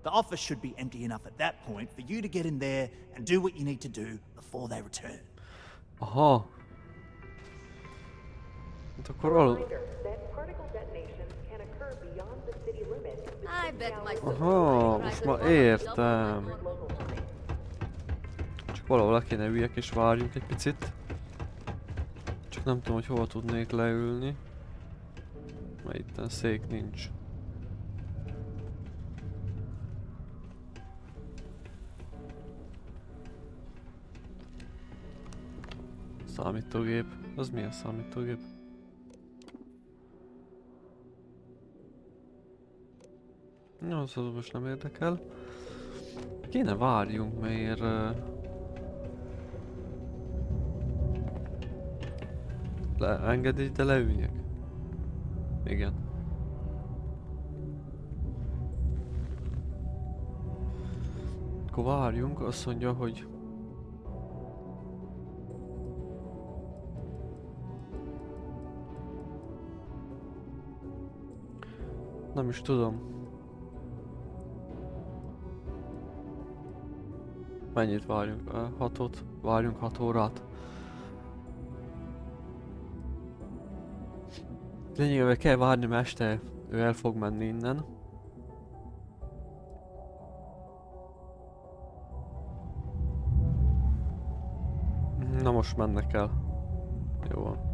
The office should be empty enough at that point for you to get in there and do what you need to do before they return. Aha. Hát akkor aha, most már értem. Csak valahol le kéne üljek és várjunk egy picit. Csak nem tudom, hogy hova tudnék leülni. Mert itten szék nincs. Számítógép. Az milyen számítógép? No, az most nem érdekel. Kéne várjunk, mert... engedj, de leüljek. Igen. Akkor várjunk, azt mondja, hogy... Nem is tudom. Mennyit várjunk? 6-ot? Várjunk 6 órát. Lényegében kell várni, mert este ő el fog menni innen. Na most mennek el. Jó van.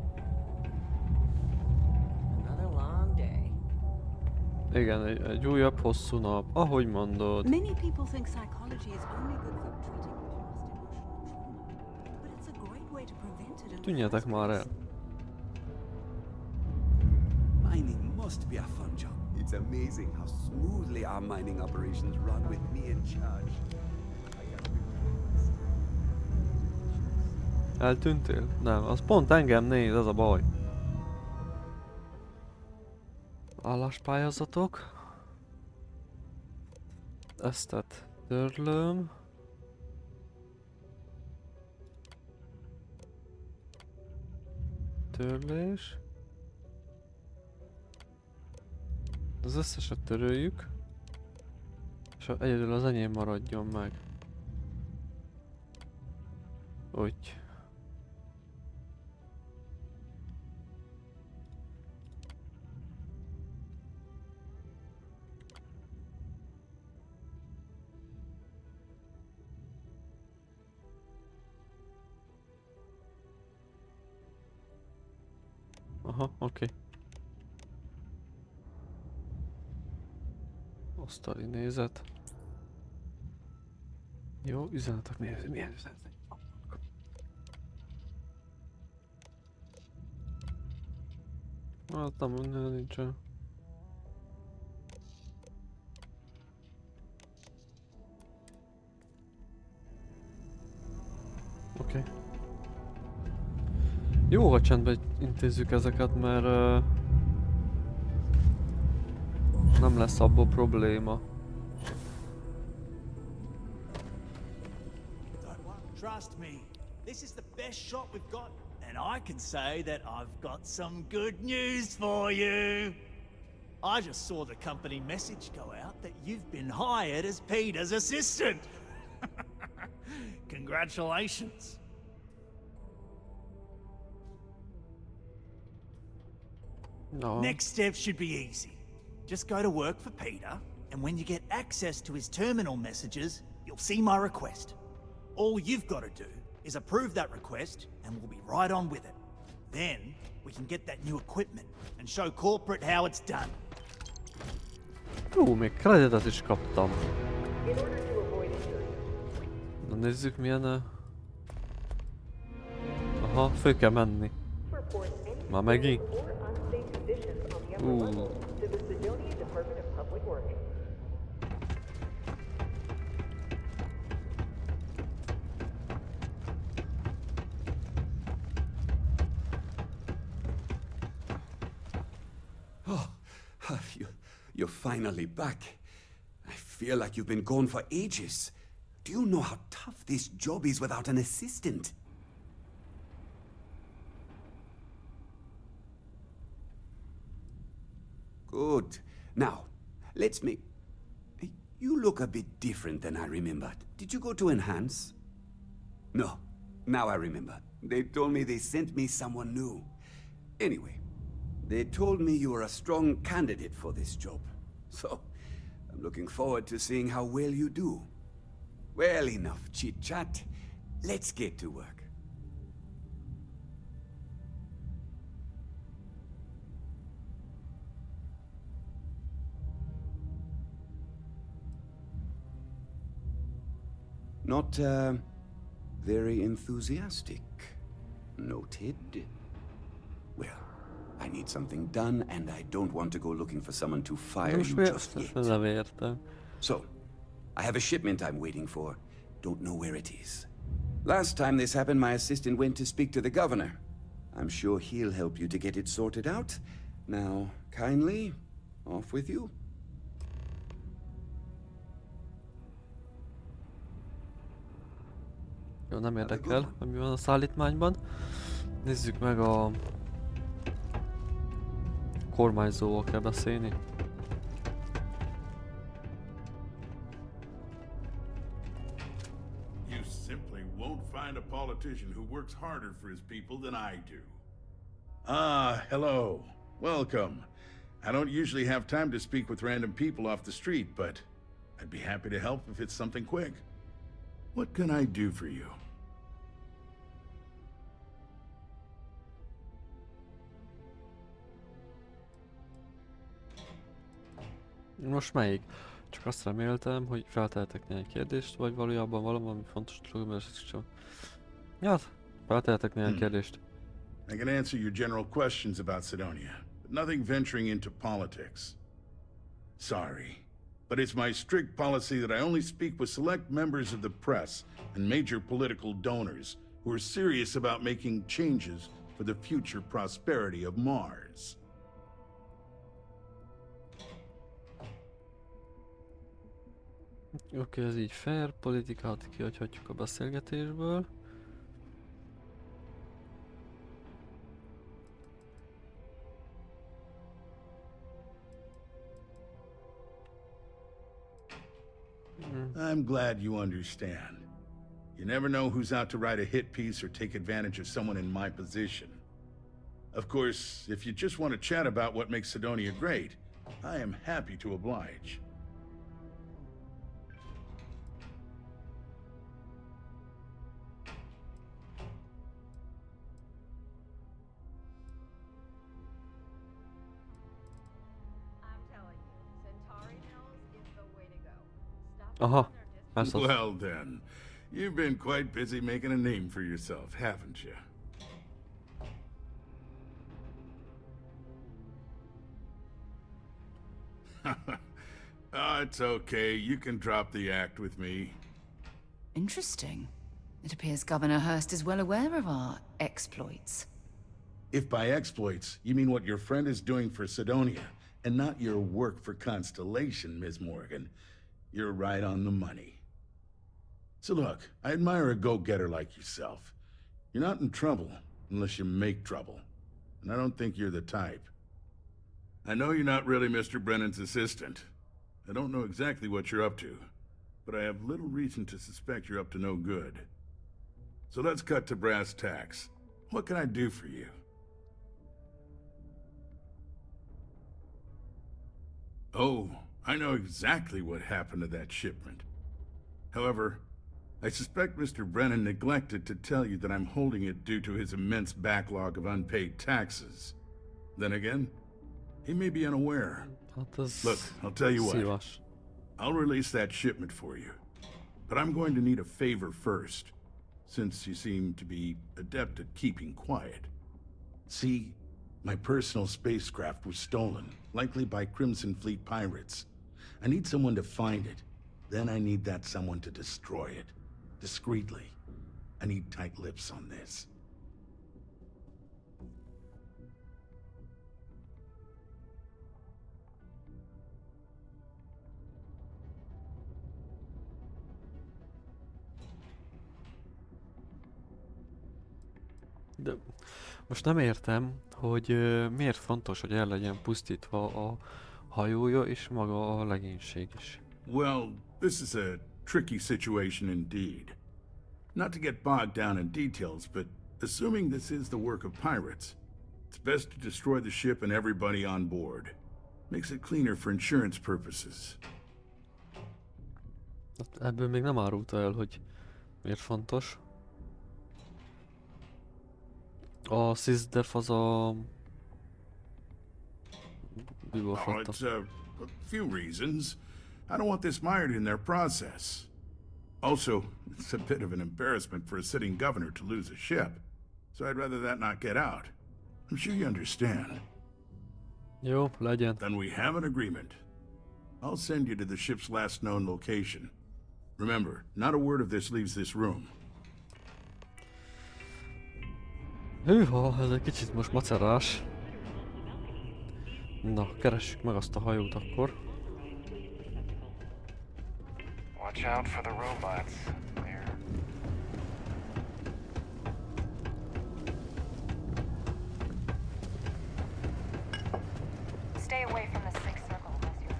Igen, egy újabb hosszú nap, ahogy mondod. Many people think psychology is only good for treating past emotional trauma, but it's a great way to prevent it in the Tűnjetek már el. Mining must be a fun job. It's amazing how smoothly our mining operations run with me in charge. Eltűntél? Nem, az pont engem néz, ez a baj. Álláspályázatok. Eztet törlöm. Törlés. Az összeset töröljük. És egyedül az enyém maradjon meg. Úgy. Aha, oké. Asztali nézet. Jó, üzenetek nézet. Milyen üzenetek? Hát nem, nincsen. Oké. Jó, ha csendben intézzük ezeket, mert nem lesz abból probléma. Trust me, this is the best shot we've got, and I can say that I've got some good news for you. I just saw the company message go out that you've been hired as Peter's assistant. Congratulations. No. Next step should be easy. Just go to work for Peter, and when you get access to his terminal messages, you'll see my request. All you've got to do is approve that request, and we'll be right on with it. Then, we can get that new equipment and show corporate how it's done. Még kreditet is kaptam. Na nézzük milyen... Aha, fő kell menni. Már megint? You're finally back. I feel like you've been gone for ages. Do you know how tough this job is without an assistant? Good. Now, let's make... You look a bit different than I remembered. Did you go to Enhance? No. Now I remember. They told me they sent me someone new. Anyway, they told me you were a strong candidate for this job. So, I'm looking forward to seeing how well you do. Well, enough chit-chat. Let's get to work. Not, very enthusiastic. Noted. Well, I need something done, and I don't want to go looking for someone to fire you just yet. So, I have a shipment I'm waiting for. Don't know where it is. Last time this happened, my assistant went to speak to the governor. I'm sure he'll help you to get it sorted out. Now, kindly, off with you. Jó, nem érdekel, ami van a szállítmányban. Nézzük meg a... kormányzóval kell beszélni. You simply won't find a politician who works harder for his people than I do. Ah, hello. Welcome. I don't usually have time to speak with random people off the street, but I'd be happy to help if it's something quick. What can I do for you? Most melyik? Csak azt reméltem, hogy feltehetek néhány kérdést, vagy valójában valami fontos dolog, csak... Ja, feltehetek néhány kérdést. I can answer your general questions about Sidonia, but nothing venturing into politics. Sorry, but it's my strict policy that I only speak with select members of the press and major political donors who are serious about making changes for the future prosperity of Mars. Oké, ez így fair, politikát kihagyhatjuk a beszélgetésből. I'm glad you understand. You never know who's out to write a hit piece or take advantage of someone in my position. Of course, if you just want to chat about what makes Sidonia great, I am happy to oblige. Aha, well then, you've been quite busy making a name for yourself, haven't you? Oh, it's okay. You can drop the act with me. Interesting. It appears Governor Hurst is well aware of our exploits. If by exploits, you mean what your friend is doing for Sidonia, and not your work for Constellation, Ms. Morgan, you're right on the money. So look, I admire a go-getter like yourself. You're not in trouble unless you make trouble. And I don't think you're the type. I know you're not really Mr. Brennan's assistant. I don't know exactly what you're up to, but I have little reason to suspect you're up to no good. So let's cut to brass tacks. What can I do for you? Oh, I know exactly what happened to that shipment. However, I suspect Mr. Brennan neglected to tell you that I'm holding it due to his immense backlog of unpaid taxes. Then again, he may be unaware. Look, I'll tell you what. I'll release that shipment for you. But I'm going to need a favor first, since you seem to be adept at keeping quiet. See, my personal spacecraft was stolen, likely by Crimson Fleet pirates. I need someone to find it. Then I need that someone to destroy it. Discreetly. I need tight lips on this. De most nem értem, hogy miért fontos, hogy el legyen pusztítva a hajója és maga a legénység is. Well, this is a tricky situation indeed. Not to get bogged down in details, but assuming this is the work of pirates, it's best to destroy the ship and everybody on board. Makes it cleaner for insurance purposes. Ebből még nem árulta el, hogy miért fontos. A SysDef az a... It's a few reasons. I don't want this mired in their process. Also, it's a bit of an embarrassment for a sitting governor to lose a ship, so I'd rather that not get out. I'm sure you understand. Jó, legyen. Then we have an agreement. I'll send you to the ship's last known location. Remember, not a word of this leaves this room. Hűha, ez egy kicsit most macerás. Na, keressük meg azt a hajót akkor. Watch out for the robots. There. Stay away from the sixth circle unless you're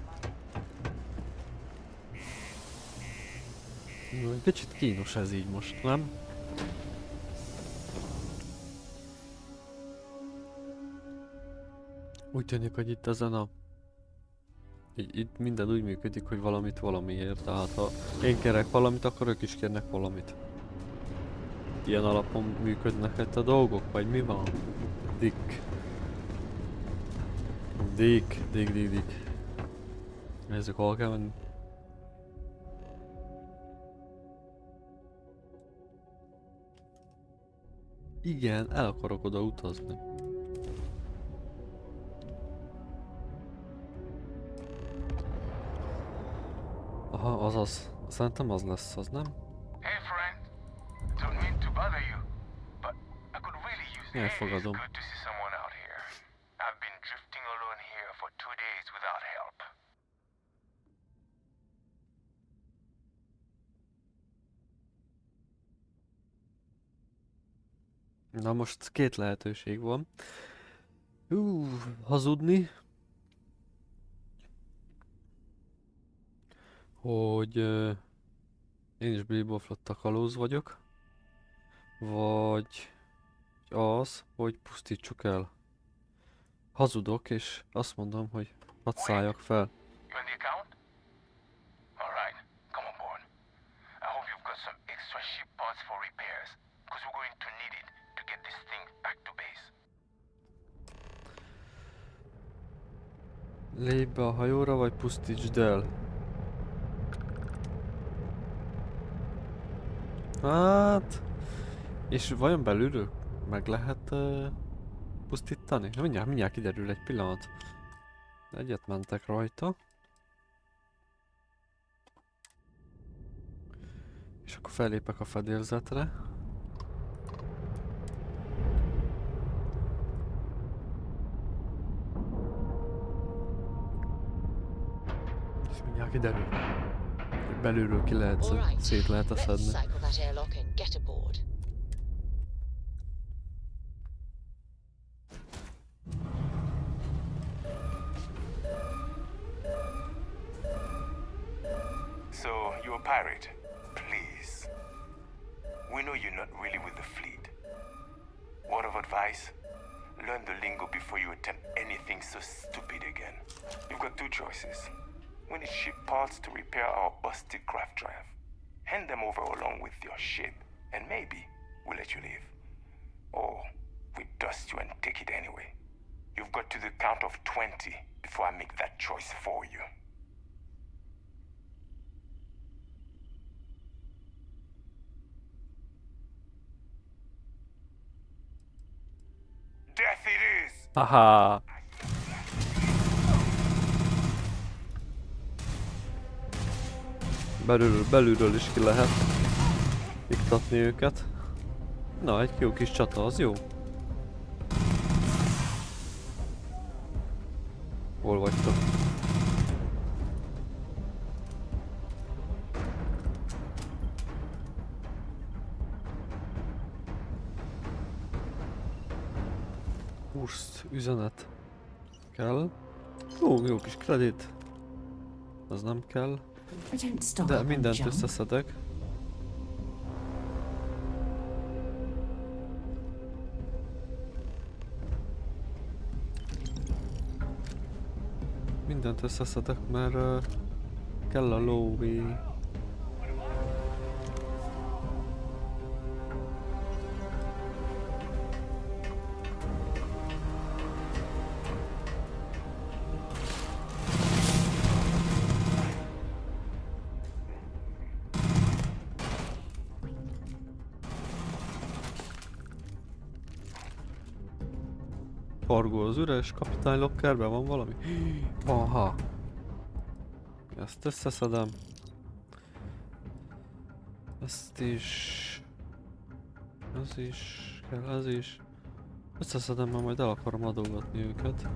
invited. Kicsit kínos ez így most, nem? Úgy tűnik, hogy itt ezen a... Itt minden úgy működik, hogy valamit valamiért. Tehát ha én kérek valamit, akkor ők is kérnek valamit. Ilyen alapon működnek itt a dolgok, vagy mi van? Dick. Nézzük, hol kell menni. Igen, el akarok oda utazni. Aha, azaz. Szerintem az lesz, az nem? Hey friend, don't mean to bother you, but I could really use the Elfogadom. Good to see someone out here. I've been drifting alone here for 2 days without help. Na most két lehetőség van. Hazudni. Hogy én is Bilbo Flotta kalóz vagyok. Vagy az, hogy pusztítsuk el. Hazudok, és azt mondom, hogy hadd szálljak fel. You on the account? Alright, come on board. I hope you've got some extra ship parts for repairs, because we're going to need it to get this thing back to base. Lépj be a hajóra, vagy pusztítsd el. Hát... És vajon belülről meg lehet pusztítani? Mindjárt kiderül, egy pillanat. Egyet mentek rajta. És akkor fellépek a fedélzetre. És mindjárt kiderül. Belülről ki lehet, szét lehet szedni. So, you're a pirate? Please. We know you're not really with the fleet. Word of advice? Learn the lingo before you attempt anything so stupid again. You've got two choices. We need ship parts to repair our busted craft drive. Hand them over along with your ship, and maybe we'll let you leave. Or we dust you and take it anyway. You've got to the count of 20 before I make that choice for you. Death it is! Haha! Belülről is ki lehet iktatni őket. Na, egy jó kis csata, az jó. Hol vagytok? Húsz üzenet. Kell. Ó, jó kis kredit. Az nem kell. De mindent összeszedek. Mindent összeszedek, mert kell a lóvé. Kargó az üres, kapitány lokkerben van valami? Aha. Ezt összeszedem. Ezt is. Ez is. Kell ez is. Összeszedem, mert majd el akarom adogatni őket.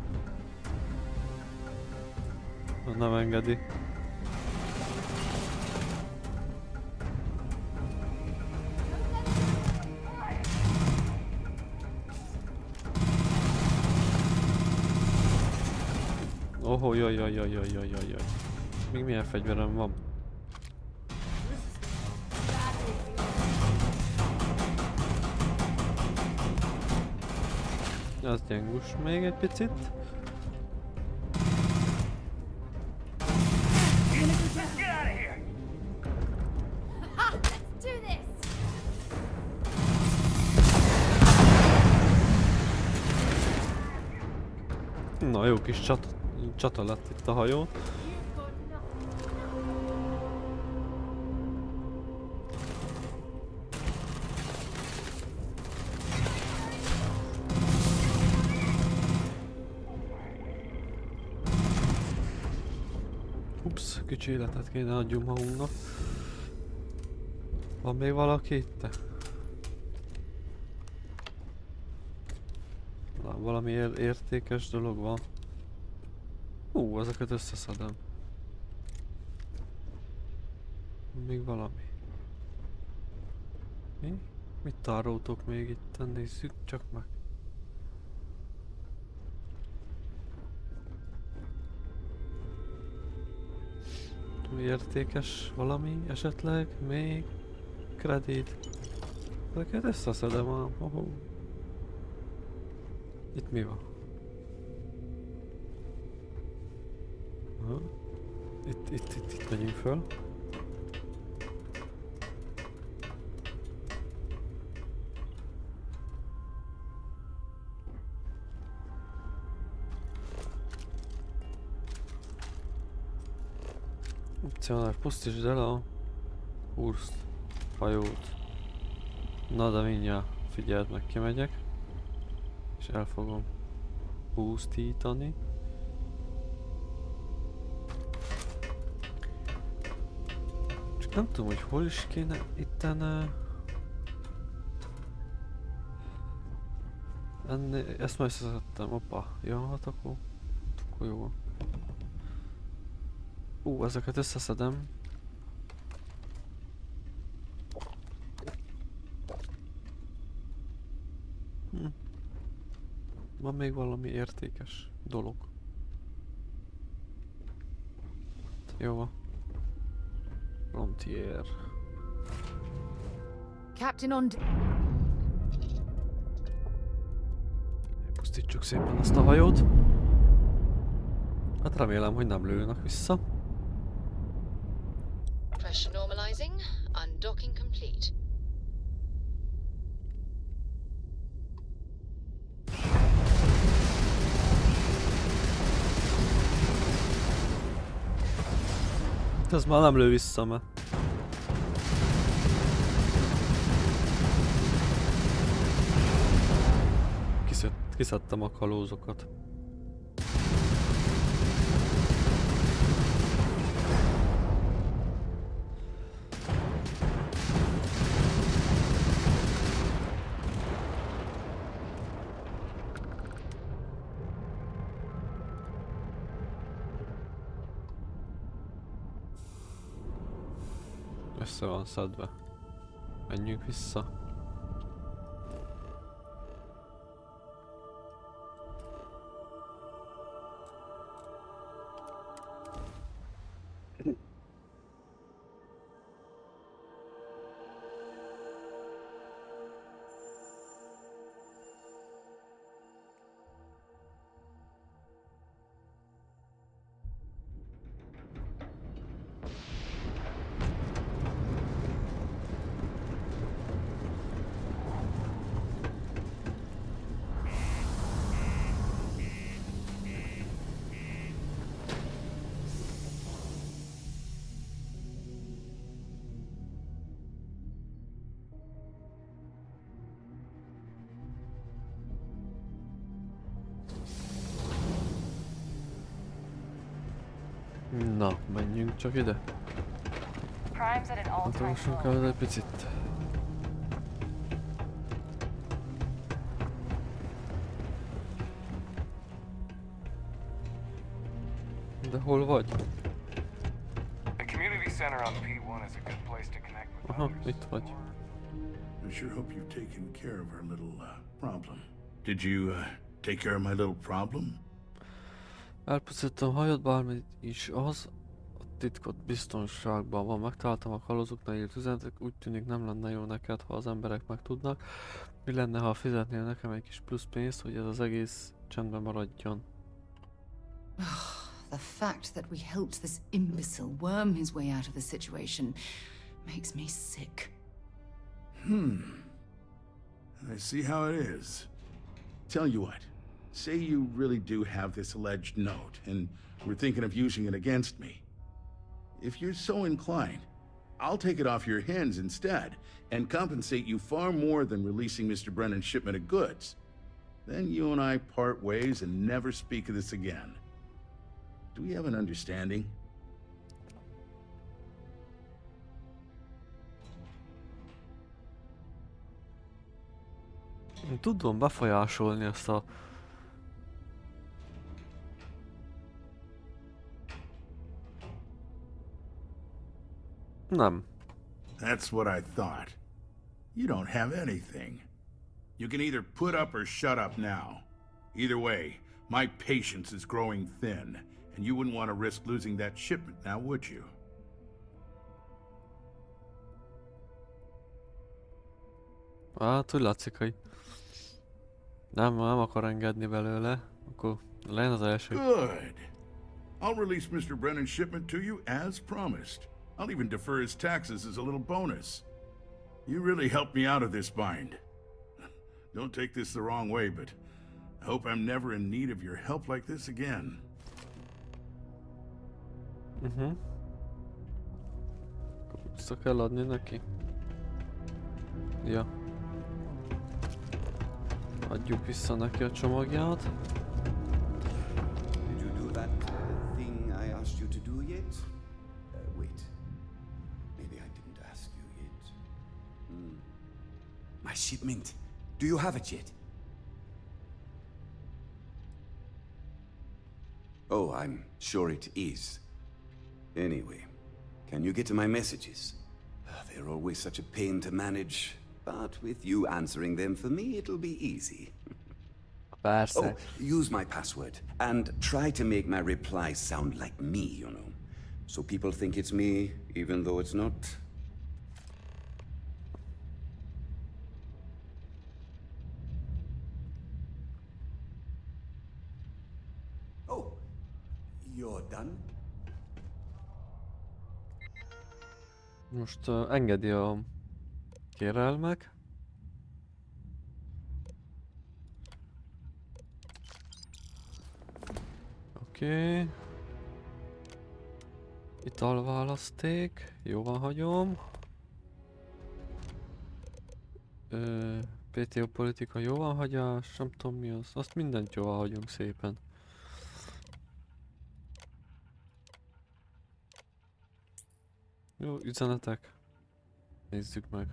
Nem engedi. Ohó, jaj. Még milyen fegyverem van? Az gyengus még egy picit. Na, jó kis csata lett itt a hajón. Ups, kicsi életet kéne adjunk magunknak. Van még valaki itt? Valami értékes dolog van. Ezeket összeszedem. Még valami. Mi? Mit tároltok még itt? Nézzük csak meg. Értékes valami esetleg? Még? Kredit? Ezeket összeszedem ám. Itt mi van? Itt megyünk föl. Opcionális, pusztítsd el a húrst, hajót. Na de mindjárt, figyeld meg, kimegyek. És el fogom pusztítani. Csak nem tudom, hogy hol is kéne itten... Ezt már összeszedtem, oppa. Ja, hát akkor jó. Ezeket összeszedem. Van még valami értékes dolog. Jó van. Frontier. Captain on... Pusztítsuk szépen ezt a hajót. Hát remélem, hogy nem lőnek vissza. Pressure normalizing. Undocking complete. Ez már nem lő vissza, mert... Kiszedtem a kalózokat. Össze van szedve. Menjünk vissza. Na, menjünk csak ide. Hatolósunk el egy picit. De hol vagy? Aha, itt vagy. I sure hope you've taken care of our little problem. Did you take care of my little problem? Elpusztítottam a hajót, bármit is az. A titkot biztonságban van. Megtaláltam a kalózoknál írt üzenetek. Úgy tűnik nem lenne jó neked, ha az emberek megtudnak. Mi lenne, ha fizetnél nekem egy kis plusz pénzt, hogy ez az egész csendben maradjon? The fact that we helped this imbecile worm his way out of the situation makes me sick. I see how it is. Tell you what, say you really do have this alleged note, and we're thinking of using it against me. If you're so inclined, I'll take it off your hands instead, and compensate you far more than releasing Mr. Brennan's shipment of goods. Then you and I part ways and never speak of this again. Do we have an understanding? Tudom befolyásolni ezt a... Nem. That's what I thought. You don't have anything. You can either put up or shut up now. Either way, my patience is growing thin, and you wouldn't want to risk losing that shipment now, would you? Hát, úgy látszik, hogy nem akar engedni belőle, akkor legyen az első. Good. I'll release Mr. Brennan's shipment to you as promised. I'll even defer his taxes as a little bonus. You really helped me out of this bind. Don't take this the wrong way, but I hope I'm never in need of your help like this again. Vissza kell adni neki. Ja. Adjuk vissza neki a csomagját. Did you do that thing I asked you to do yet? Wait. Maybe I didn't ask you yet. My shipment. Do you have it yet? Oh, I'm sure it is. Anyway, can you get to my messages? They're always such a pain to manage, but with you answering them for me, it'll be easy. Persze. Oh, use my password, and try to make my replies sound like me, you know. So people think it's me, even though it's not. Most engedi a kérelmek. Oké. Italválaszték. Jóvá hagyom. PTO politika jóváhagyás, nem tudom mi az. Azt mindent jóvá hagyunk szépen. Jó, üzenetek. Nézzük meg.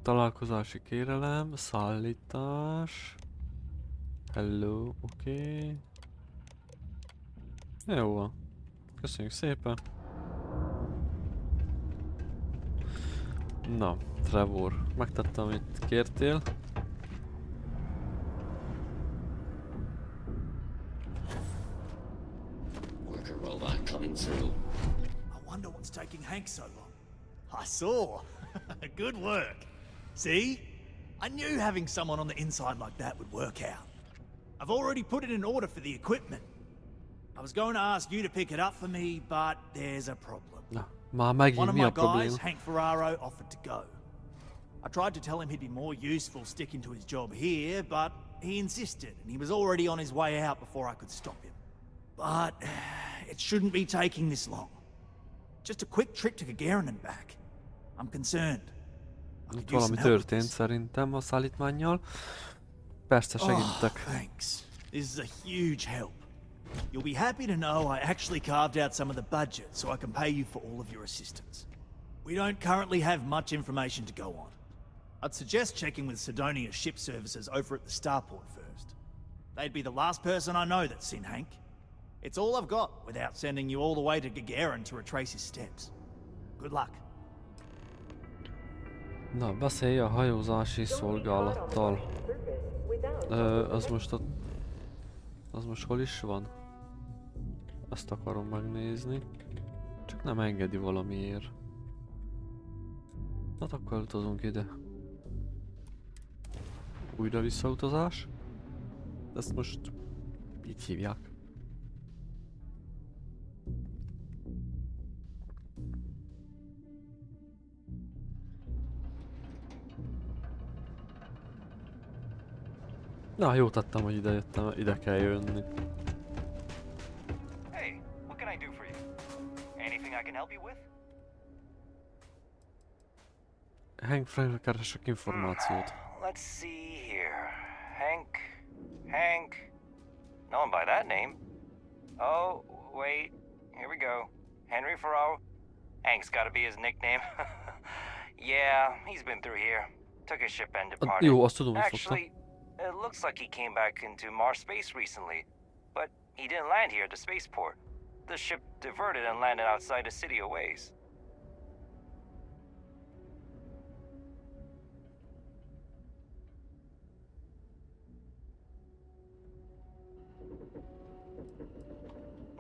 Találkozási kérelem, szállítás. Hello, oké. Jó van. Köszönjük szépen. Na, Trevor, megtettem, amit kértél. Worker robot coming through. I wonder what's taking Hank so long. I saw. Good work. See? I knew having someone on the inside like that would work out. I've already put it in order for the equipment. I was going to ask you to pick it up for me, but there's a problem. Na, már megint One of mi my a probléma? guys, Hank Ferraro, offered to go. I tried to tell him he'd be more useful sticking to his job here, but he insisted, and he was already on his way out before I could stop him. But it shouldn't be taking this long. Just a quick trip to Gagarin and back. I'm concerned. Itt valami történt szerintem a szállítmánnyal. Persze segítek. Oh, thanks. This is a huge help. You'll be happy to know I actually carved out some of the budget so I can pay you for all of your assistance. We don't currently have much information to go on. I'd suggest checking with Sidonia's ship services over at the starport first. They'd be the last person I know that's seen Hank. It's all I've got without sending you all the way to Gagarin to retrace his steps. Good luck. Na, beszélj a hajózási szolgálattal. Az most hol is van? Ezt akarom megnézni. Csak nem engedi valamiért. Hát akkor utazunk ide. Újra visszautazás. Ezt most így hívják. Na, jó tettem, hogy ide jöttem, ide kell jönni. Hey, what can I do for you? Anything I can help you with? Hank Frankre keresek információt. Let's see here. Hank. No one by that name. Oh, wait. Here we go. Henry Ferraro. Hank's gotta be his nickname. Yeah, he's been through here. Took his ship and departed. Jó, azt tudom, hogy fogtam. Actually, it looks like he came back into Mars space recently, but he didn't land here at the spaceport. The ship diverted and landed outside the city a ways.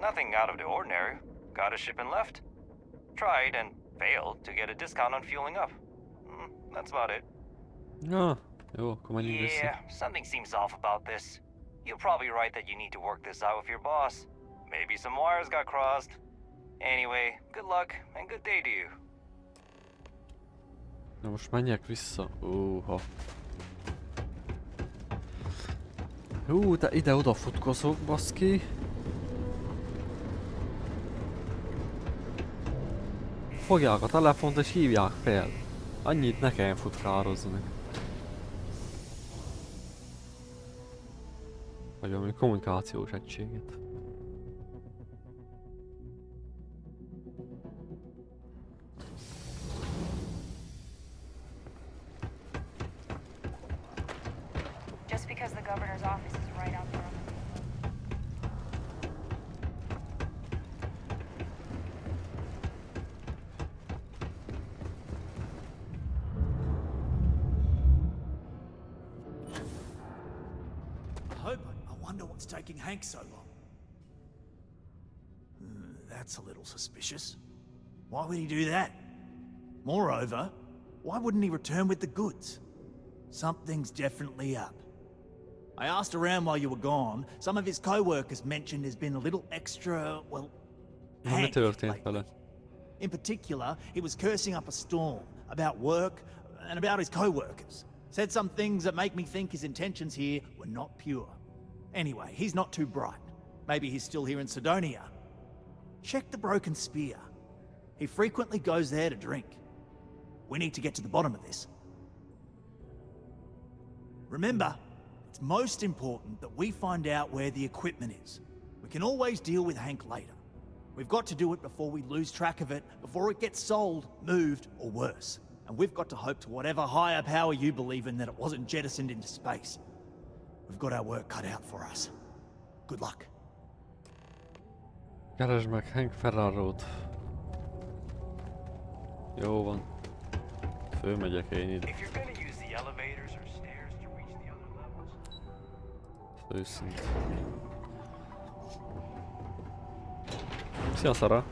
Nothing out of the ordinary. Got a ship and left. Tried and failed to get a discount on fueling up. That's about it. Ja, jó, akkor menjünk vissza. Yeah, something seems off about this. You're probably right that you need to work this out with your boss. Maybe some wires got crossed. Anyway, good luck and good day to you. Na most menjek vissza. Óha. Hú, de ide-oda futkozok, baszki. Fogják a telefont és hívják fel. Annyit ne kelljen futkározni. Vagy valami kommunikációs egységet. Just because the governor's office is right out there on the I wonder what's taking Hank so long. That's a little suspicious. Why would he do that? Moreover, why wouldn't he return with the goods? Something's definitely up. I asked around while you were gone. Some of his co-workers mentioned there's been a little extra, well, Mi történt vele? In particular, he was cursing up a storm about work and about his co-workers. Said some things that make me think his intentions here were not pure. Anyway, he's not too bright. Maybe he's still here in Sidonia. Check the Broken Spear. He frequently goes there to drink. We need to get to the bottom of this. Remember, it's most important that we find out where the equipment is. We can always deal with Hank later. We've got to do it before we lose track of it, before it gets sold, moved, or worse. And we've got to hope to whatever higher power you believe in that it wasn't jettisoned into space. We've got our work cut out for us. Good luck. Keresd meg Hank Ferrarót. Jó van. Fölmegyek én ide. If you're gonna use the elevators or stairs to reach the other levels. Őszint. Szia, Szara!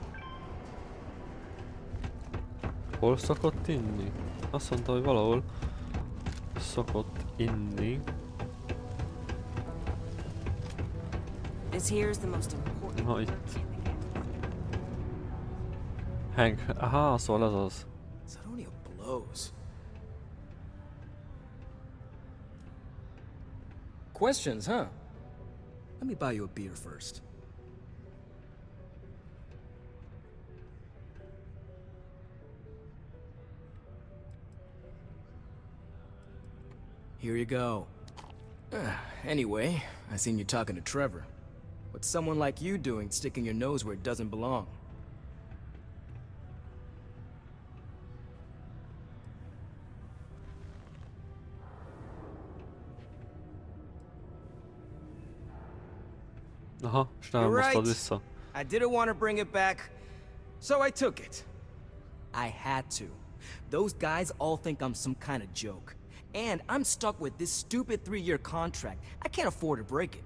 Hol szokott inni? Azt mondta, hogy valahol szokott inni. This here is the most important. Na itt. Hank, aha, szóval ez az. Sidonia blows. Questions, huh? Let me buy you a beer first. Here you go. Anyway, I seen you talking to Trevor. What's someone like you doing sticking your nose where it doesn't belong? Aha, és nem You're hoztad right. vissza. I didn't want to bring it back, so I took it. I had to. Those guys all think I'm some kind of joke. And I'm stuck with this stupid 3-year contract. I can't afford to break it.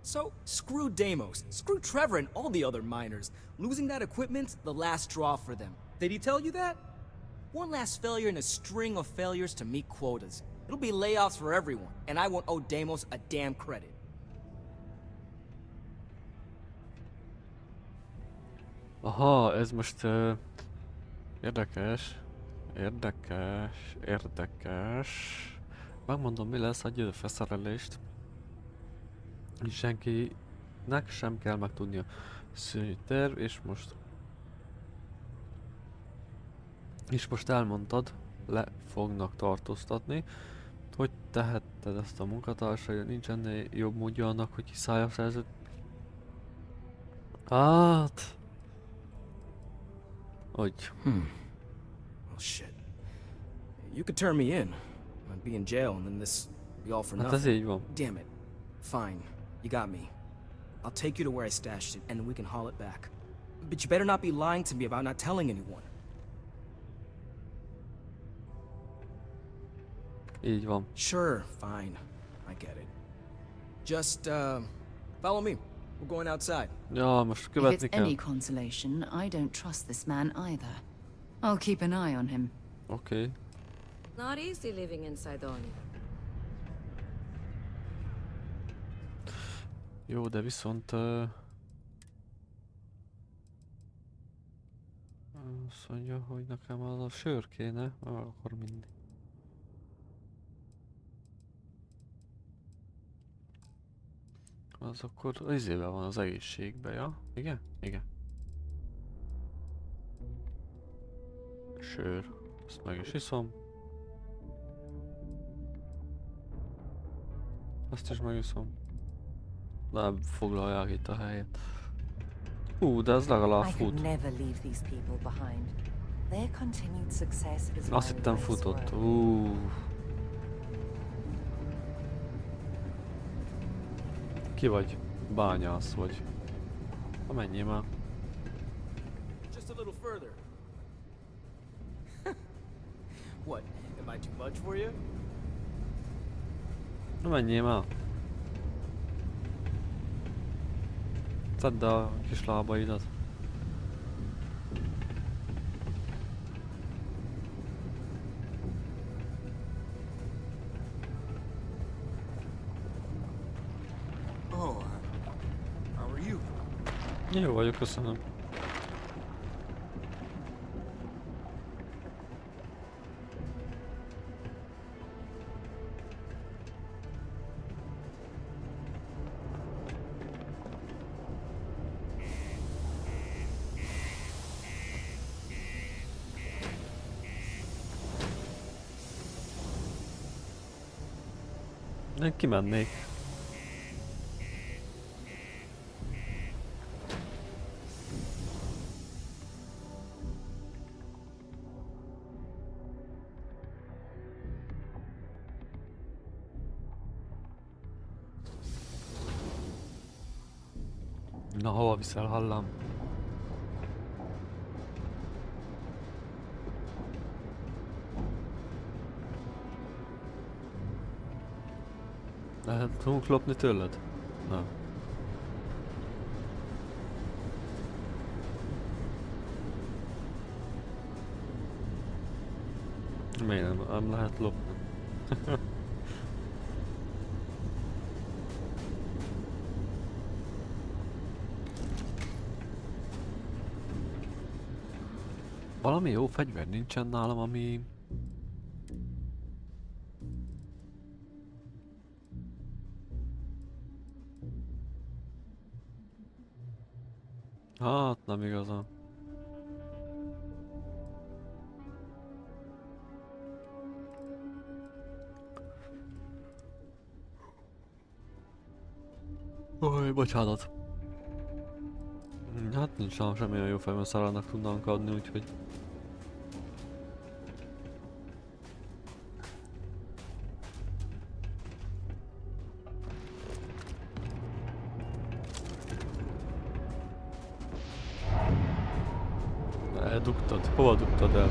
So, screw Deimos, screw Trevor and all the other miners. Losing that equipment's the last straw for them. Did he tell you that? One last failure in a string of failures to meet quotas. It'll be layoffs for everyone, and I won't owe Deimos a damn credit. Aha, ez most érdekes. Érdekes. Megmondom, mi lesz, adj a felszerelést. És senkinek sem kell megtudnia. Szűnyi terv, és most elmondtad, le fognak tartóztatni. Hogy tehetted ezt a munkatársai? Nincs ennél jobb módja annak, hogy kiszállj a szerzőt? Hát... Hogy... Well, shit. You could turn me in. I'd be in jail and then this be all for Hát ez nothing. így van. Damn it. Fine. You got me. I'll take you to where I stashed it and then we can haul it back. But you better not be lying to me about not telling anyone. Így van. Sure, fine. I get it. Just, follow me. We're going outside. Ja, most If követni it's kell. any consolation, I don't trust this man either. I'll keep an eye on him. Oké. Not easy living in Sidonia. Jó, de viszont... azt mondja, hogy nekem az a sör kéne, akkor mindig. Az akkor az izében van, az egészségben, ja? Igen? Igen. Sör. Ezt meg is iszom. Azt is megiszom. Nem foglalják itt a helyet. De ez legalább I fut. could never leave these people behind. Their continued success is Azt my hittem life's futott. work. Ki vagy? Bányász vagy. Ha menjél már. Just a little further. What? Am I too much for you? Na menjél már. Tedd a kis lábaidat. Oh, how are you? Jó vagyok, köszönöm. Én kimennék. Na, hova viszel, hallám? Lehet tudunk lopni tőled? Nem. Miért nem lehet lopni? Valami jó fegyver nincsen nálam, ami... Hát, nem igazán. Oj, bocsánat. Hát nincs nálam semmilyen jó fegyver, szarának tudnánk adni, úgyhogy... Eldugtad? Hova dugtad el?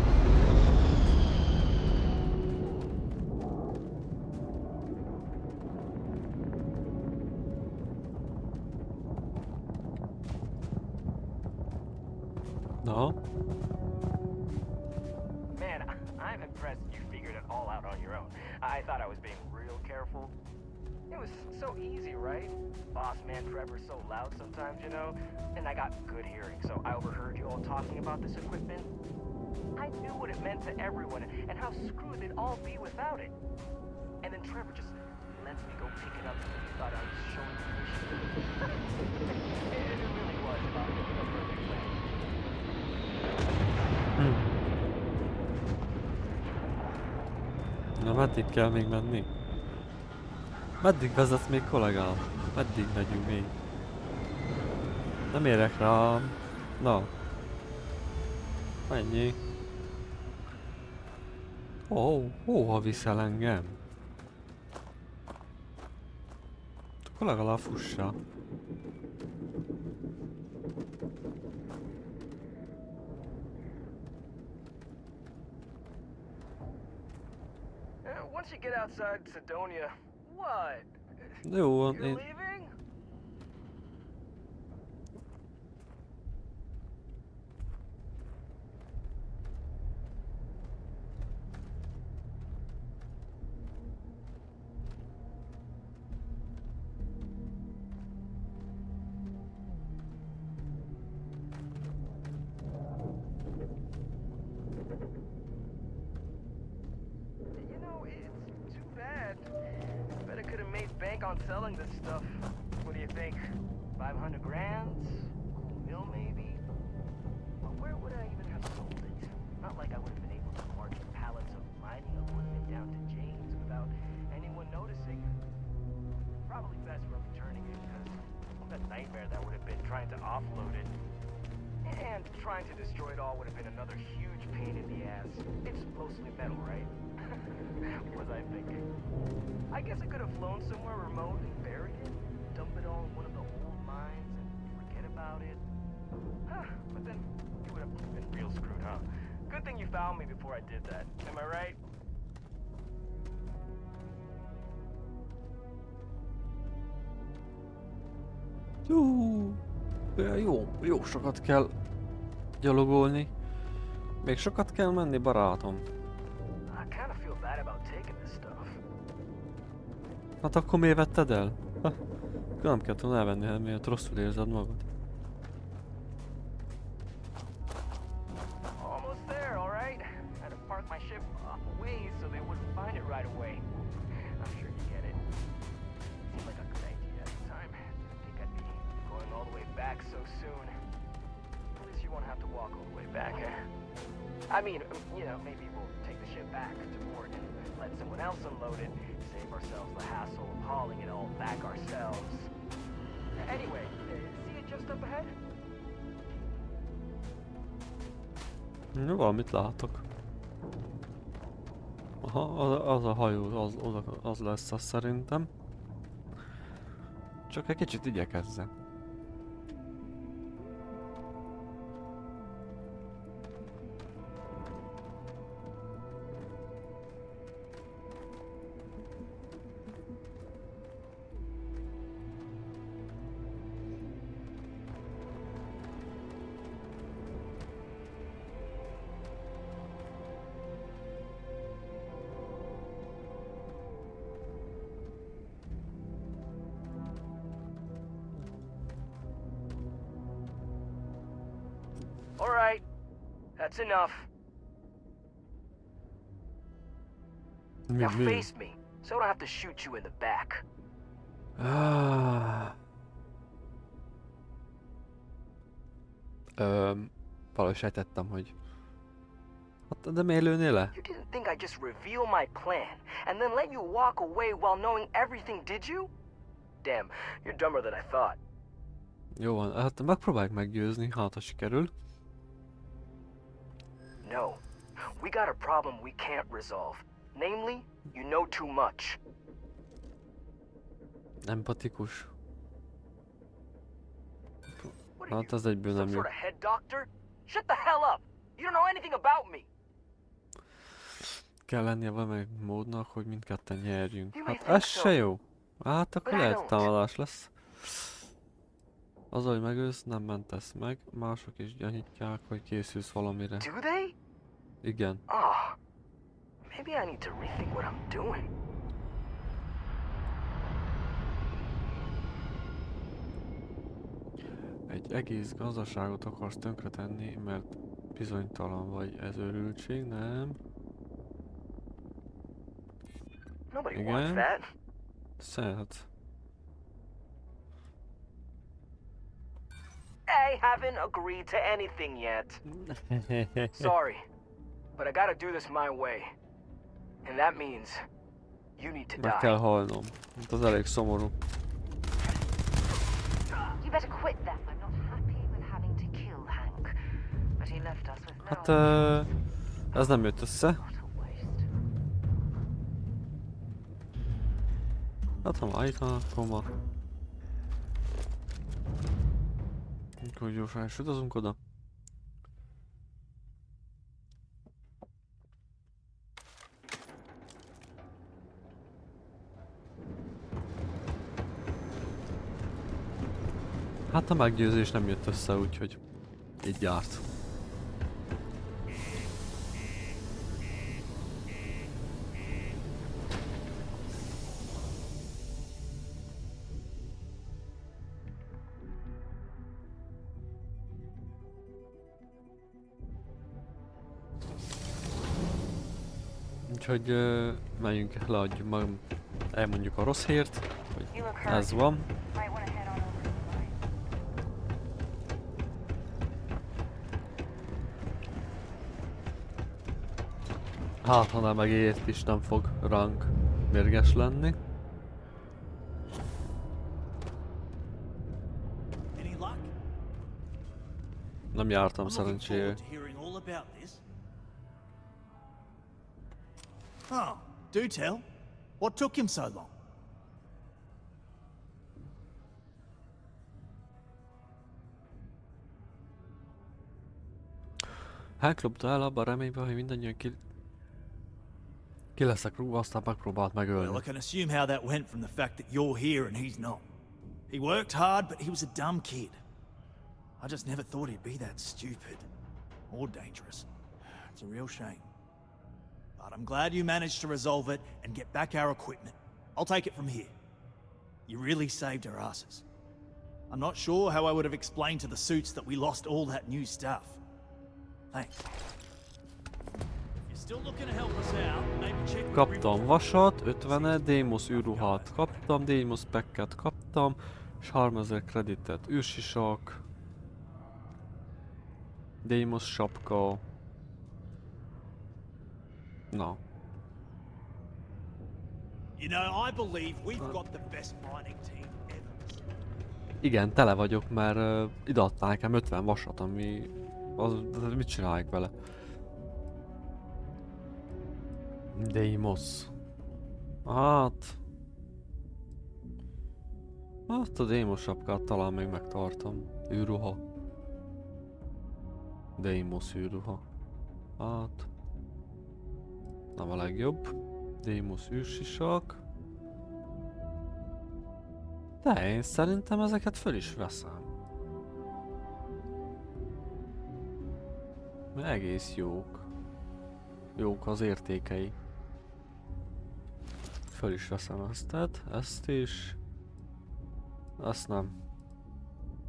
No? Man, I'm impressed you figured it all out on your own. I thought I was being real careful. It was so easy, right? Boss man Trevor's so loud sometimes, you know? And I got good hearing, so I overheard you all talking about this equipment. I knew what it meant to everyone and how screwed they'd all be without it. And then Trevor just lets me go pick it up because he thought I was showing permission. It really was about the perfect plan. Na, meddig kell még menni? Meddig vezetsz még, kollégám? Meddig megyünk még? Nem érek rá. Na. Mennyi? Hova viszel engem? Akkor legalább fussa. Once you get outside Sidonia, what? Jó, You're leaving? You know, it's too bad. Bet I could have made bank on selling this stuff. What do you think? 500 grand? Cool mill, maybe? But where would I even have sold it? Not like I would have been able to market pallets of mining equipment down to James without anyone noticing. Probably best we're returning it because that nightmare that would have been trying to offload it. And trying to destroy it all would have been another huge pain in the ass. It's mostly metal, right? What was I thinking? I guess I could have flown somewhere remote and buried it, dump it all in one of the old mines and forget about it. But then you would have been real screwed, huh? Good thing you found me before I did that. Am I right? Jó sokat kell gyalogolni. Még sokat kell menni, barátom. I kind of feel bad about taking this stuff. Hát akkor miért vetted el? Nem kellett volna elvenni, miért rosszul érzed magad. Almost there, all right? Had to park my ship off a ways so they wouldn't find it right away. I'm sure you get it. Seemed like a good idea at the time. Didn't think I'd be going all the way back so soon. At least you won't have to walk all the way back. I mean, you know, maybe we'll take the ship back to port and let someone else unload it, save ourselves the hassle of hauling it all back ourselves. Anyway, see it just up ahead? Jó, valamit látok. Aha, az a hajó, az lesz az szerintem. Csak egy kicsit igyekezzek. All right, that's enough. Now face me, so I don't have to shoot you in the back. Valahogy sejtettem, hogy... Hát, de miért lőnél le? You didn't think I'd just reveal my plan, and then let you walk away while knowing everything, did you? Damn, you're dumber than I thought. Jó van, hát megpróbáljuk meggyőzni, hát ha sikerül. No, we got a problem we can't resolve. Namely, you know too much. Empatikus. Hát ez egyből nem jó. Sort of head doctor? Shut the hell up! You don't know anything about me! Kell lennie valamelyik módnak, hogy mindketten nyerjünk. Hát ez se jó. Hát akkor lehet támadás lesz. Az, hogy megölsz, nem mentesz meg. Mások is gyanítják, hogy készülsz valamire. Do they? Igen. Ah, maybe I need to rethink what I'm doing. Egy egész gazdaságot akarsz tönkretenni, mert bizonytalan vagy. Ez őrültség, nem? Nobody wants that. Szeret. I haven't agreed to anything yet. Sorry, but I gotta do this my way. And that means you need to Meg die. kell halnom. Ez elég szomorú. You better quit that. I'm not happy with having to kill Hank. But he left us with no... Hát ez nem jött össze. Hát ha már itt van, akkor ma. Akkor gyorsan is utazunk oda. Hát a meggyőzés nem jött össze, úgyhogy így járt. Úgyhogy menjünk, leadjuk, elmondjuk a rossz hírt, hogy ez van. Hát, ha nem megért is, nem fog ránk mérges lenni. Nem jártam szerencsére. Oh, do tell. What took him so long? Hank lopta el abban reményben, hogy mindannyian ki leszek rúgva, aztán megpróbált megölni. Well, I can assume how that went from the fact that you're here and he's not. He worked hard, but he was a dumb kid. I just never thought he'd be that stupid. Or dangerous. It's a real shame. But I'm glad you managed to resolve it and get back our equipment. I'll take it from here. You really saved our asses. I'm not sure how I would have explained to the suits that we lost all that new stuff. Thanks. If you're still looking to help us out, maybe check the Kaptam vasat, 50-et, Démosz űrruhát kaptam, Démosz pekket kaptam, és 3000 kreditet, űrsisak, Démosz sapka. Na. You know, I believe we've got the best mining team ever. Igen, tele vagyok, mert ide adtál nekem 50 vasat, ami... Az mit csinálják vele? Deimos. Hát... Hát a Deimos sapkát talán még megtartom. Űrruha. Deimos űrruha. Hát... Nem a legjobb. Deimos űrsisak. De én szerintem ezeket föl is veszem. Egész jók. Jók az értékei. Föl is veszem ezt is. Ezt nem.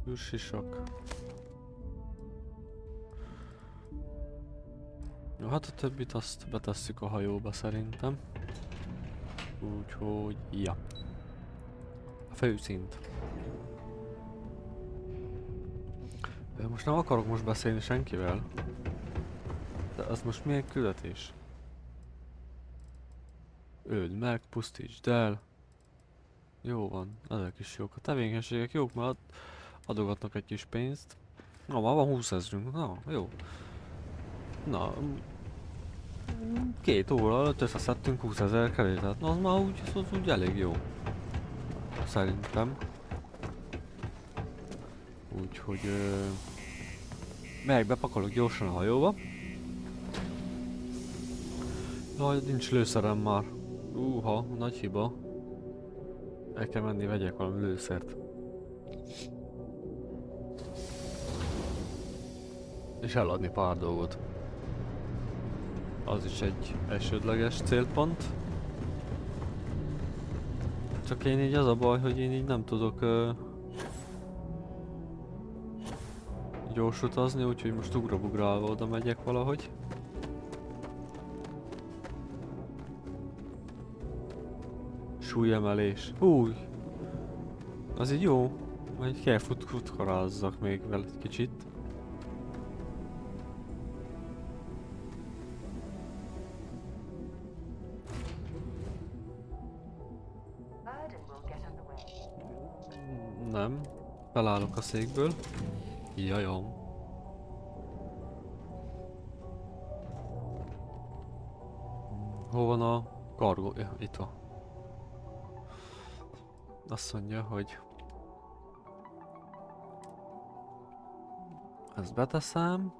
Űrsisak. Jó, hát a többit azt betesszük a hajóba szerintem. Úgyhogy, ja. A főszint. Most nem akarok most beszélni senkivel. De az most milyen küldetés? Öld meg, pusztítsd el. Jó van, ezek is jók. A tevékenységek jók, mert adogatnak egy kis pénzt. Na, már van 20 000-ünk, na, jó. Na, 2 óra alatt összeszedtünk 20 000 kerétet. Na, az már úgy elég jó. Szerintem. Úgyhogy bepakolok gyorsan a hajóba. Jaj, nincs lőszerem már. Nagy hiba. El kell menni, vegyek valami lőszert. És eladni pár dolgot. Az is egy elsődleges célpont. Csak én így az a baj, hogy én így nem tudok gyors utazni, úgyhogy most ugrabugrálva oda megyek valahogy. Súlyemelés. Új! Az így jó. Majd kell futkarázzak még vele egy kicsit. Nem. Felállok a székből. Jajam. Hol van a kargó? Ja, itt van. Azt mondja, hogy ezt beteszem.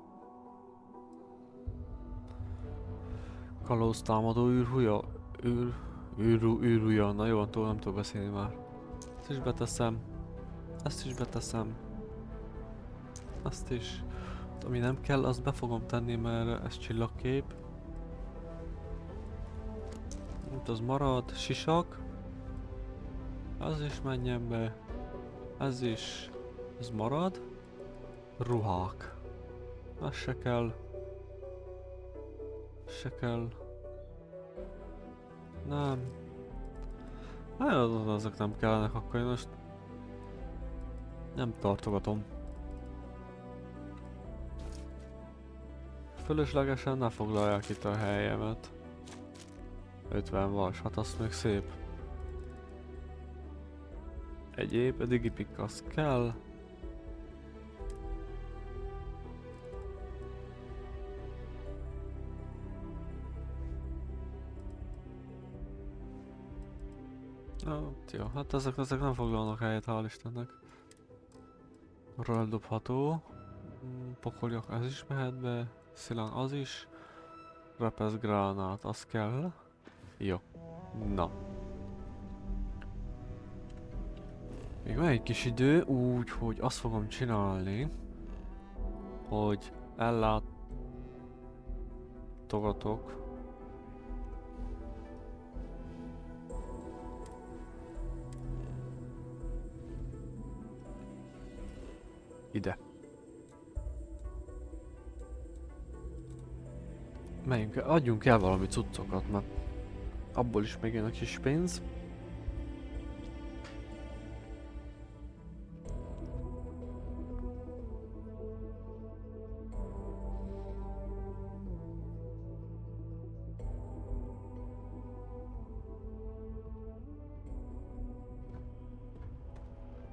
Kalóztámadó űrhúja. Űrhúja. Na jó, nem tudok beszélni már. Ezt is beteszem. Ezt is beteszem. Azt is. Ami nem kell, azt be fogom tenni, mert ez csillagkép. Itt az marad. Sisak. Az is menjen be. Ez is. Ez marad. Ruhák. Ez se kell. Se kell. Nem. Azok nem kellenek, akkor én most nem tartogatom. Fölöslegesen ne foglalják itt a helyemet. 50 vas, hát az még szép. Egyéb, a digipik az kell. Jó, hát ezek nem foglalnak helyet, hál' Istennek. Eldobható. Pokoljak, ez is mehet be. Szilán az is. Repesz gránát, az kell. Jó. Na. Még van egy kis idő, úgyhogy azt fogom csinálni, hogy ellátogatok ide. Adjunk el valami cuccokat, mert abból is megjön a kis pénz.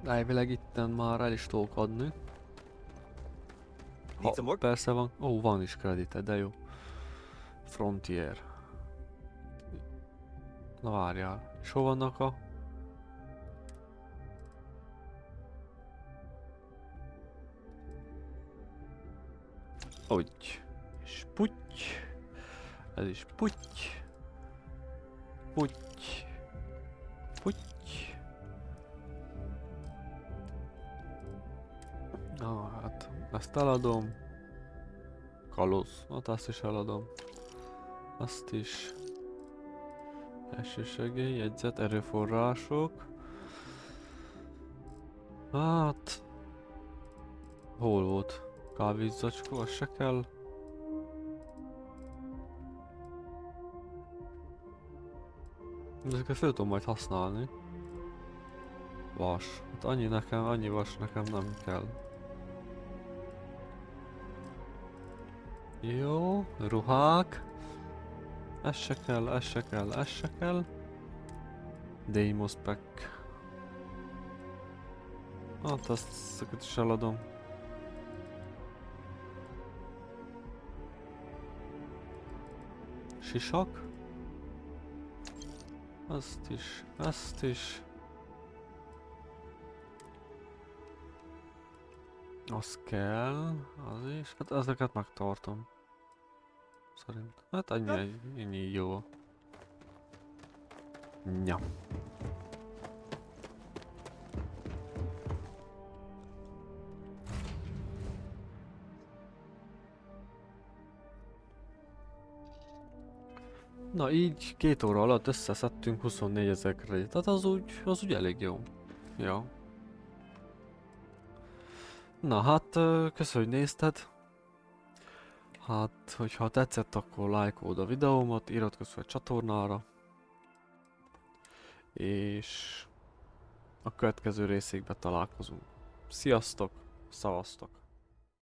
Elvileg itten már el is tudok adni. Ha, persze van. Ó, van is kredite, de jó. Frontier. Na várjál. És hol vannak a... Úgy. És puty. Ez is puty. Puty. Puty. Na hát, ezt eladom. Kalosz. Hát azt is eladom. Azt is. Elsősegély, jegyzet, erőforrások. Hát... Hol volt? Kávézacskó, az se kell. Ezeket fel tudom majd használni. Vas. Hát annyi vas nekem nem kell. Jó, ruhák. Ez se kell, ez se kell, ez se kell. Deimos pack. Hát ezeket is eladom. Sisak. Azt is, ezt is. Az kell, az is. Hát ezeket megtartom. Szerint. Hát ennyi jó. Ja. Na így 2 óra alatt összeszedtünk 24 000 kreditet, az úgy elég jó. Ja. Na hát, köszönöm, hogy nézted. Hát, hogyha tetszett, akkor lájkold a videómat, iratkozz fel a csatornára. És a következő részékben találkozunk. Sziasztok, szavaztok!